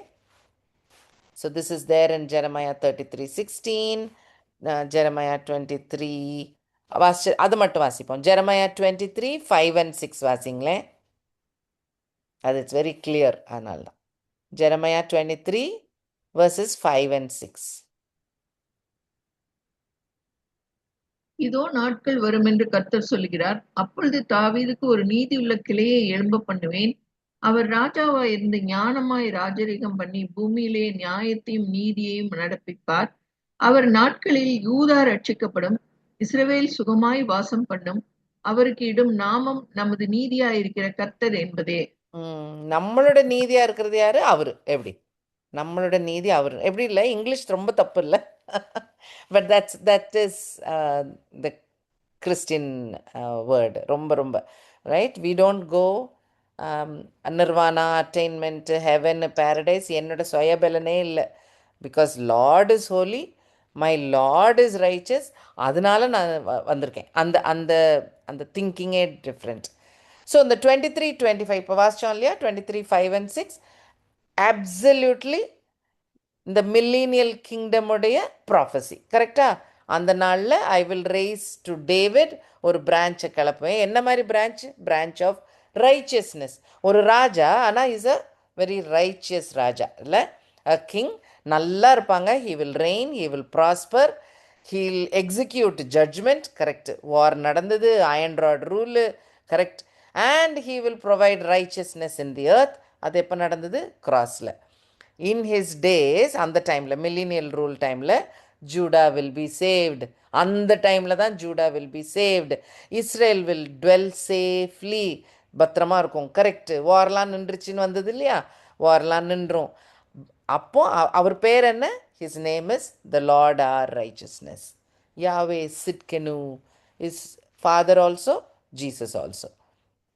So this is there in Jeremiah 33:16, Jeremiah 23 அது மட்டும் வாசிப்போம். ஜெரமையா 23:5 and 6 வாசிங்களேன். அது இட்ஸ் வெரி கிளியர். அதனால தான் ஜெரமையா 23 verses 5 and 6. இதோ நாட்கள் வரும் என்று கர்த்தர் சொல்லுகிறார், அப்பொழுது தாவீதுக்கு ஒரு நீதியுள்ள கிளையை எழும்ப பண்ணுவேன். அவர் ராஜாவாய் இருந்து ஞானமாய் ராஜரிகம் பண்ணி பூமியிலே நியாயத்தையும் நீதியையும் நடப்பிப்பார். அவர் நாட்களில் யூதா ரட்சிக்கப்படும், இஸ்ரவேல் சுகமாய் வாசம் பண்ணும். அவருக்கு இடும் நாமம் நமது நீதியாயிருக்கிற கர்த்தர் என்பதே. நம்மளோட நீதியா இருக்கிறது யாரு? அவரு. எப்படி நம்மளோட நீதி அவர்? எப்படி இல்லை, இங்கிலீஷ் ரொம்ப தப்பு இல்லை, but that is the Christian word. ரொம்ப ரொம்ப right. We don't go nirvana, attainment, heaven, paradise என்னோட சுயபலனே இல்லை. Because Lord is holy, my Lord is righteous, அதனால நான் வந்திருக்கேன். அந்த அந்த அந்த திங்கிங்கே டிஃப்ரெண்ட். ஸோ இந்த 23-25 இப்போ வாசிச்சோம் இல்லையா, 23:5-6 அப்சல்யூட்லி இந்த மில்லேனியல் கிங்டமுடைய ப்ராஃபஸி கரெக்டா. அந்த நாளில் I will rise to David, ஒரு பிரான்ச்சை கிளப்புவேன். என்ன மாதிரி பிரான்ச் ஆஃப் ரைச்சியஸ்னஸ். ஒரு ராஜா, ஆனால் இஸ் அ வெரி ரைச்சியஸ் ராஜா இல்லை, அ கிங். நல்லா இருப்பாங்க. He will reign, he will prosper, he'll execute judgment, correct. War நடந்தது, iron rod rule, correct. And he will provide righteousness in the earth. அது எப்போ நடந்தது? கிராஸில். இன் ஹிஸ் டேஸ், அந்த டைமில் மில்லினியல் ரூல் டைமில் ஜூடா வில் பி சேவ்டு. அந்த டைமில் தான் Judah will be saved. Israel will dwell safely, பத்திரமா இருக்கும். கரெக்டு. வார்லாம் நின்றுச்சின்னு வந்தது இல்லையா, வார்லாம் நின்றும். அப்போ அவர் பேர் என்ன? His name is the Lord our righteousness. Yahweh Tsidkenu is father also, Jesus also.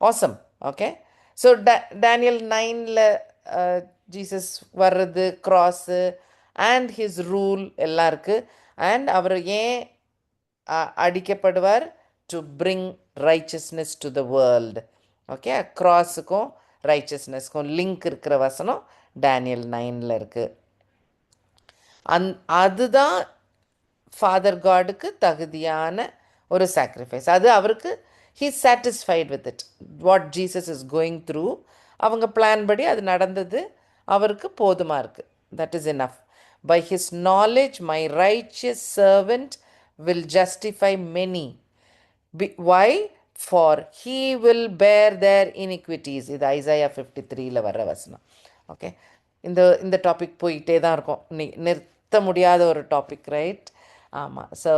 Awesome. Okay. So Daniel 9ல் ஜீசஸ் வர்றது, க்ராஸு அண்ட் ஹிஸ் ரூல் எல்லாம் இருக்குது. அண்ட் அவர் ஏன் அடிக்கப்படுவார்? To bring righteousness to the world. Okay. க்ராஸுக்கும் ரைச்சஸ்னஸ்க்கும் link இருக்கிற வசனம் டேனியல் 9ல் இருக்குது. அதுதான் ஃபாதர் காடுக்கு தகுதியான ஒரு சாக்ரிஃபைஸ். அது அவருக்கு he's satisfied with it. What Jesus is going through, அவங்க பிளான் படி அது நடந்தது, அவருக்கு போதுமாக இருக்குது. That is enough. By his knowledge my righteous servant will justify many. Why? For he will bear their இனிக்விட்டிஸ். இது ஐசாயா 53ல் வர்ற வசனம். ஓகே. இந்த டாபிக் போயிட்டே தான் இருக்கும், நிறுத்த முடியாத ஒரு டாபிக், ரைட்? ஆமாம். ஸோ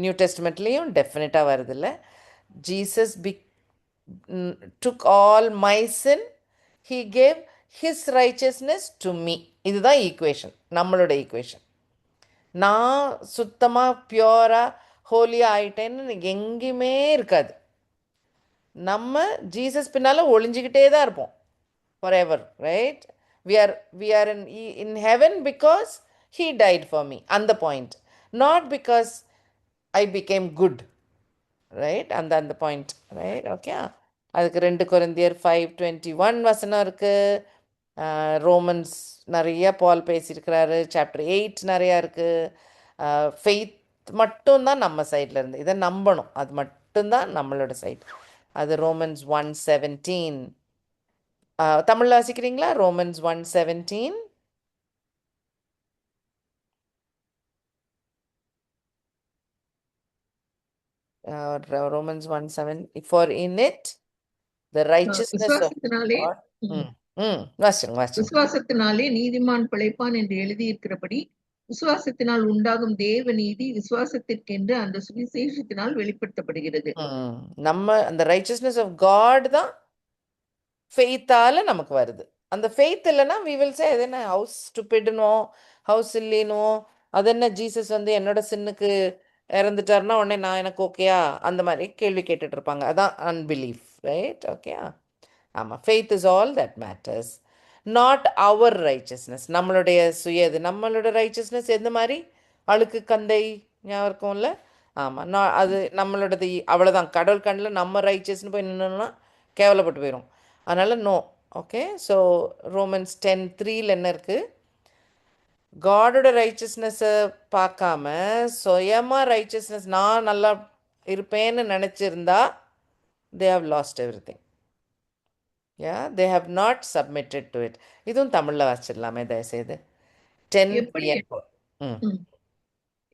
நியூ டெஸ்ட்மெண்ட்லேயும் டெஃபினட்டாக வருதில்ல. Jesus took all my sin, he gave his righteousness to me. இதுதான் ஈக்குவேஷன், நம்மளோட ஈக்குவேஷன். நான் சுத்தமாக பியூராக ஹோலியாக ஆயிட்டேன்னு எங்கேயுமே இருக்காது. நம்ம ஜீசஸ் பின்னால் ஒளிஞ்சிக்கிட்டே தான் இருப்போம் forever, right? We are in heaven because he died for me. அந்த point, not because I became good, right? அந்த பாயிண்ட், ரைட்? ஓகே. அதுக்கு 2 கொரிந்தியர் 5:21 வசனம் இருக்குது. ரோமன்ஸ் நிறைய பால் பேசியிருக்கிறாரு. சாப்டர் 8 நிறையா இருக்குது. ஃபெய்த் மட்டும்தான் நம்ம சைடில் இருந்து, இதை நம்பணும், அது மட்டும்தான் நம்மளோட சைட். அது ரோமன்ஸ் 1:17. தமிழில் வாசிக்கிறீங்களா? Romans 1:17. Romans 1:7. For in it the righteousness of விசுவாசத்தினாலே God. வாசிங்க. விசுவாசத்தினாலே நீதிமான் பிழைப்பான் என்று எழுதியிருக்கிறபடி விசுவாசத்தினால் உண்டாகும் தேவ நீதி விசுவாசத்திற்கென்று அந்த சுவிசேஷத்தினால் வெளிப்படுத்தப்படுகிறது. நம்ம அந்த ரைச்சஸ்னஸ் ஆஃப் காட் தான் ஃபெய்த்தால நமக்கு வருது. அந்த ஃபெய்த் இல்லைன்னா வி வில் சே அது என்ன ஹவுஸ் ஸ்டூபிட்னோ, ஹவுஸ் இல்லைனோ, அது என்ன ஜீசஸ் வந்து என்னோட சின்னுக்கு இறந்துட்டாருன்னா உடனே நான் எனக்கு ஓகேயா, அந்த மாதிரி கேள்வி கேட்டுட்டு இருப்பாங்க. அதான் அன்பிலீஃப், ரைட்? ஓகேயா. ஆமாம். Faith is all that matters, not our righteousness. நம்மளுடைய இது நம்மளோட ரைச்சஸ்னஸ் எந்த மாதிரி? அழுக்கு கந்தை ஞாபகம் இருக்கும்ல? ஆமாம். அது நம்மளோடது அவ்வளோதான். கடவுள் கண்ணில் நம்ம ரைச்சஸ்ன்னு போய் நின்னோம்னா கேவலப்பட்டு போயிடும். அதனால் நோ. ஓகே. ஸோ ரோமன்ஸ் 10:3 என்ன இருக்குது? காடோட ரைச்சஸ்னஸை பார்க்காம சுயமாக ரைச்சஸ்னஸ் நான் நல்லா இருப்பேன்னு நினச்சிருந்தா they have lost everything. Yeah, they have not submitted to it. இதுவும் தமிழில் வாசிச்சிடலாமே தயவுசெய்து. 10:3.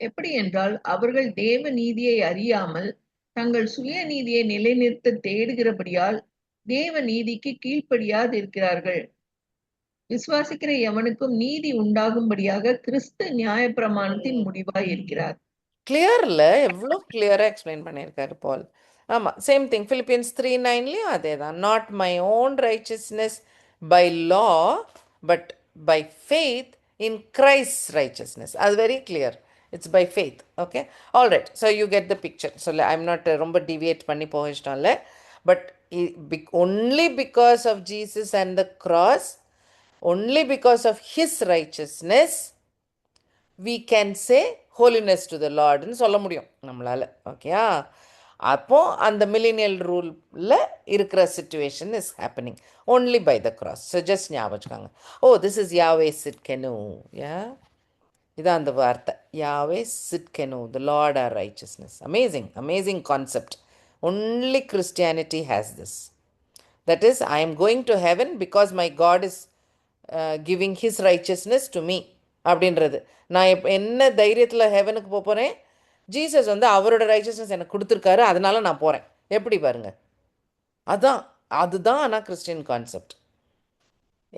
எப்படி என்றால் அவர்கள் தேவ நீதியை அறியாமல் தங்கள் சுய நீதியை நிலைநிறுத்த தேடுகிறபடியால் தேவ நீதிக்கு கீழ்ப்படியாது இருக்கிறார்கள். விசுவாசிக்கிற எவனுக்கும் நீதி உண்டாகும்படியாக கிறிஸ்து நியாயப்பிரமாணத்தின் முடிவாய் இருக்கிறார். கிளியர்ல எவ்வளோ கிளியராக எக்ஸ்பிளைன் பண்ணியிருக்காரு பால். ஆமாம். சேம் திங் Philippians 3:9லையும் அதே தான். Not my own righteousness by law but by faith in Christ righteousness. அது very clear. It's by faith. Okay. All right. So you get the picture. So I'm not ரொம்ப deviate பண்ணி போயிட்டோம்ல. But only because of Jesus and the cross, only because of his righteousness, we can say holiness to the Lordன்னு சொல்ல முடியும் நம்மளால். ஓகேயா? அப்போ அந்த millennial ரூலில் இருக்கிற situation is happening only by the cross. So just ஞாபகம் வச்சுக்காங்க. ஓ திஸ் இஸ் யாவே சிட்கெனு. யா, இதான் அந்த வார்த்தை, Yahweh Tsidkenu, the Lord our righteousness. Amazing amazing concept. Only Christianity has this. That is, I am going to heaven because my God is giving his righteousness to me அப்படின்றது. நான் என்ன தைரியத்தில் ஹெவனுக்கு போகிறேன்? Jesus வந்து அவரோட ரைச்சஸ்னஸ் எனக்கு கொடுத்துருக்காரு, அதனால நான் போகிறேன். எப்படி பாருங்க? அதான், அதுதான் ஆனால் கிறிஸ்டியன் கான்செப்ட்.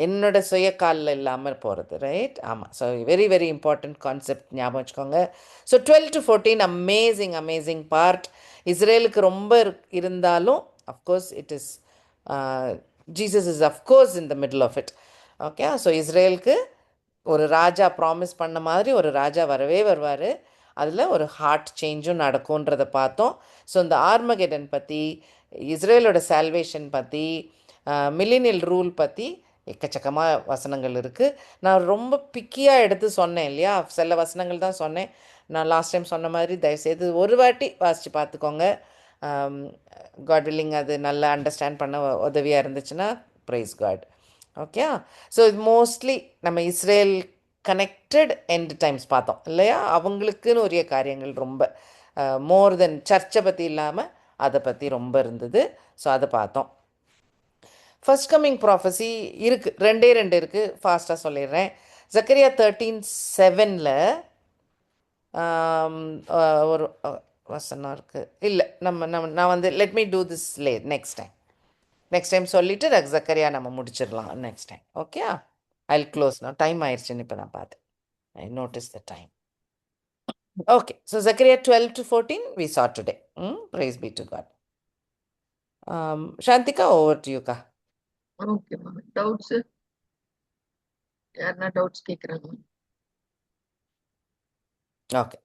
என்னோட சுய காலில் இல்லாமல் போகிறது. ரைட்? ஆமாம். So very very important concept, ஞாபகம் வச்சுக்கோங்க. So 12 to 14 amazing amazing part. இஸ்ரேலுக்கு ரொம்ப இருந்தாலும் of course it is Jesus is of course in the middle of it. Okay. So இஸ்ரேலுக்கு ஒரு ராஜா ப்ராமிஸ் பண்ண மாதிரி ஒரு ராஜா வரவே வருவார். அதில் ஒரு ஹார்ட் சேஞ்சும் நடக்கும்ன்றதை பார்த்தோம். ஸோ இந்த ஆர்மகெடன் பற்றி, இஸ்ரேலோட சால்வேஷன் பற்றி, மில்லினியல் ரூல் பற்றி எக்கச்சக்கமாக வசனங்கள் இருக்குது. நான் ரொம்ப பிக்கியாக எடுத்து சொன்னேன் இல்லையா? சில வசனங்கள் தான் சொன்னேன். நான் லாஸ்ட் டைம் சொன்ன மாதிரி தயவுசெய்து ஒரு வாட்டி வாசித்து பார்த்துக்கோங்க. காட் வில்லிங் அது நல்லா அண்டர்ஸ்டாண்ட் பண்ண உதவியாக இருந்துச்சுன்னா ப்ரைஸ் காட். ஓகே. ஸோ இது மோஸ்ட்லி நம்ம இஸ்ரேல் கனெக்டட் எண்ட் டைம்ஸ் பார்த்தோம் இல்லையா? அவங்களுக்குன்னு உரிய காரியங்கள் ரொம்ப மோர் தென் சர்ச்சை பற்றி இல்லாமல் அதை பற்றி ரொம்ப இருந்தது. ஸோ அதை பார்த்தோம். ஃபர்ஸ்ட் கம்மிங் ப்ராஃபஸி இருக்குது, ரெண்டே இருக்குது, ஃபாஸ்ட்டாக சொல்லிடுறேன். ஜக்கரியா 13:7 ஒரு வசனம் இருக்குது. இல்லை, நான் வந்து let me do this next time சொல்லிவிட்டு ஜக்கரியா நம்ம முடிச்சிடலாம் next time. Okay, I will close. நான் டைம் ஆயிடுச்சுன்னு இப்போ நான் பார்த்தேன். ஐ notice the time. Okay. So Zakariya 12 to 14 we saw today. Praise be to God. Shantika, over to you ka. Okay ma'am. Doubts யாருன்னா doubts கேட்குறாங்க? ஓகே.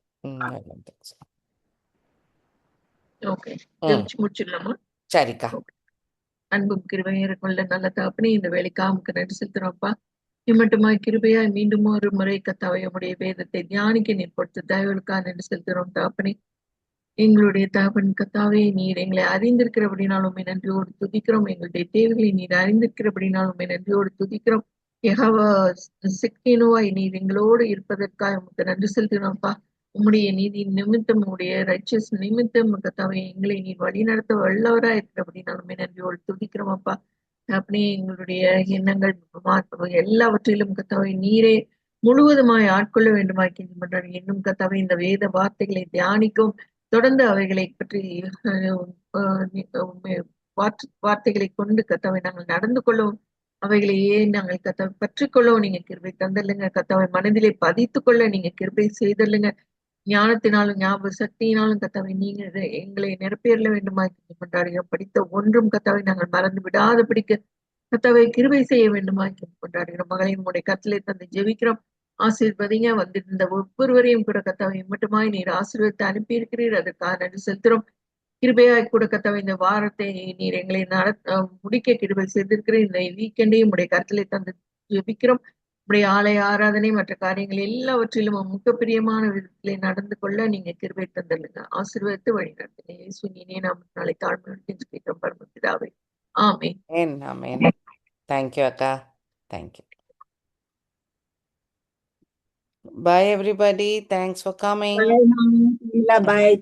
ஓகே, ஜெபிச்சு முடிச்சிடலாமா? சரிக்கா. அன்பும் கிருபையும் இருக்குள்ள நல்ல தகப்பனே, இந்த வேலைக்காக உமக்கு நன்றி செலுத்துறோம்ப்பா. இம்மட்டுமாய் கிருபையாய் மீண்டும் ஒரு முறை கர்த்தாவே உம்முடைய வேதத்தை தியானிக்க நீர் கொடுத்த தயவுகளுக்காக நன்றி செலுத்துறோம் தகப்பனே. எங்களுடைய தகப்பன் கர்த்தாவே, நீர் எங்களை அறிந்திருக்கிறபடினாலும் உம்மை நன்றியோடு துதிக்கிறோம். எங்களுடைய தேவைகளை நீர் அறிந்திருக்கிறபடினாலும் உம்மை நன்றியோடு துதிக்கிறோம். யெகோவா சிக்கேனோவாய் நீர் எங்களோடு இருப்பதற்காக உமக்கு நன்றி செலுத்துகிறோம்ப்பா. உம்முடைய நீதி நிமித்தம், உம்முடைய ரைச்சஸ் நிமித்தம் கர்த்தாவே எங்களை நீர் வழிநடத்த வல்லவராய் இருக்கிறபடினாலும் உம்மை நன்றியோடு துதிக்கிறோம் அப்பா. அப்படியே எங்களுடைய எண்ணங்கள் எல்லாவற்றிலும் கர்த்தாவே நீரே முழுவதுமாய் ஆட்கொள்ள வேண்டுமாய் பண்றாரு. இன்னும் கர்த்தாவே இந்த வேத வார்த்தைகளை தியானிக்கும், தொடர்ந்து அவைகளை பற்றி வார்த்தைகளை கொண்டு கர்த்தாவை நாங்கள் நடந்து கொள்ளவும், அவைகளையே நாங்கள் கர்த்தாவை பற்றிக்கொள்ளவும் நீங்க கிருபை தந்துள்ளுங்க. கர்த்தாவை மனதிலே பதித்து கொள்ள நீங்க கிருபை செய்துள்ளுங்க. ஞானத்தினாலும் ஞாபக சக்தியினாலும் கர்த்தாவை நீங்க எங்களை நிரப்பேற வேண்டுமா கொண்டாடுங்க. படித்த ஒன்றும் கர்த்தாவை நாங்கள் மறந்து விடாதபடிக்கு கர்த்தாவை கிருபை செய்ய வேண்டுமா கொண்டாடுகிறோம். மகளையும் உடைய கட்டளை தந்து ஜெபிக்கிறோம். ஆசீர்வதிங்க. வந்திருந்த ஒவ்வொருவரையும் கூட கர்த்தாவை மட்டுமாய் நீர் ஆசீர்வதித்து அனுப்பி இருக்கிறீர். அதற்காக நன்றி செலுத்துறோம். கிருபையாய் கூட கர்த்தாவை இந்த வாரத்தை நீர் எங்களை முடிக்க கிருபை செய்திருக்கிறேன். இந்த வீக்கெண்டையும் உடைய கட்டளை தந்து ஜெபிக்கிறோம். உடைய ஆலய ஆராதனை மற்ற காரியங்கள் எல்லாவற்றிலும் முக்க பிரியமான விதத்திலே நடந்து கொள்ள நீங்க கிருபை தந்துள்ளுங்க. ஆசீர்வதித்து வழி நடத்துங்க. இயேசுவின் இனிய நாமத்தினாலே தாழ்மையோடு கெஞ்சுகிறோம் பரமபிதாவே. ஆமென். Amen. Thank you, Akka. Thank you. Bye, everybody. Thanks for coming. Bye, Mom. Bye.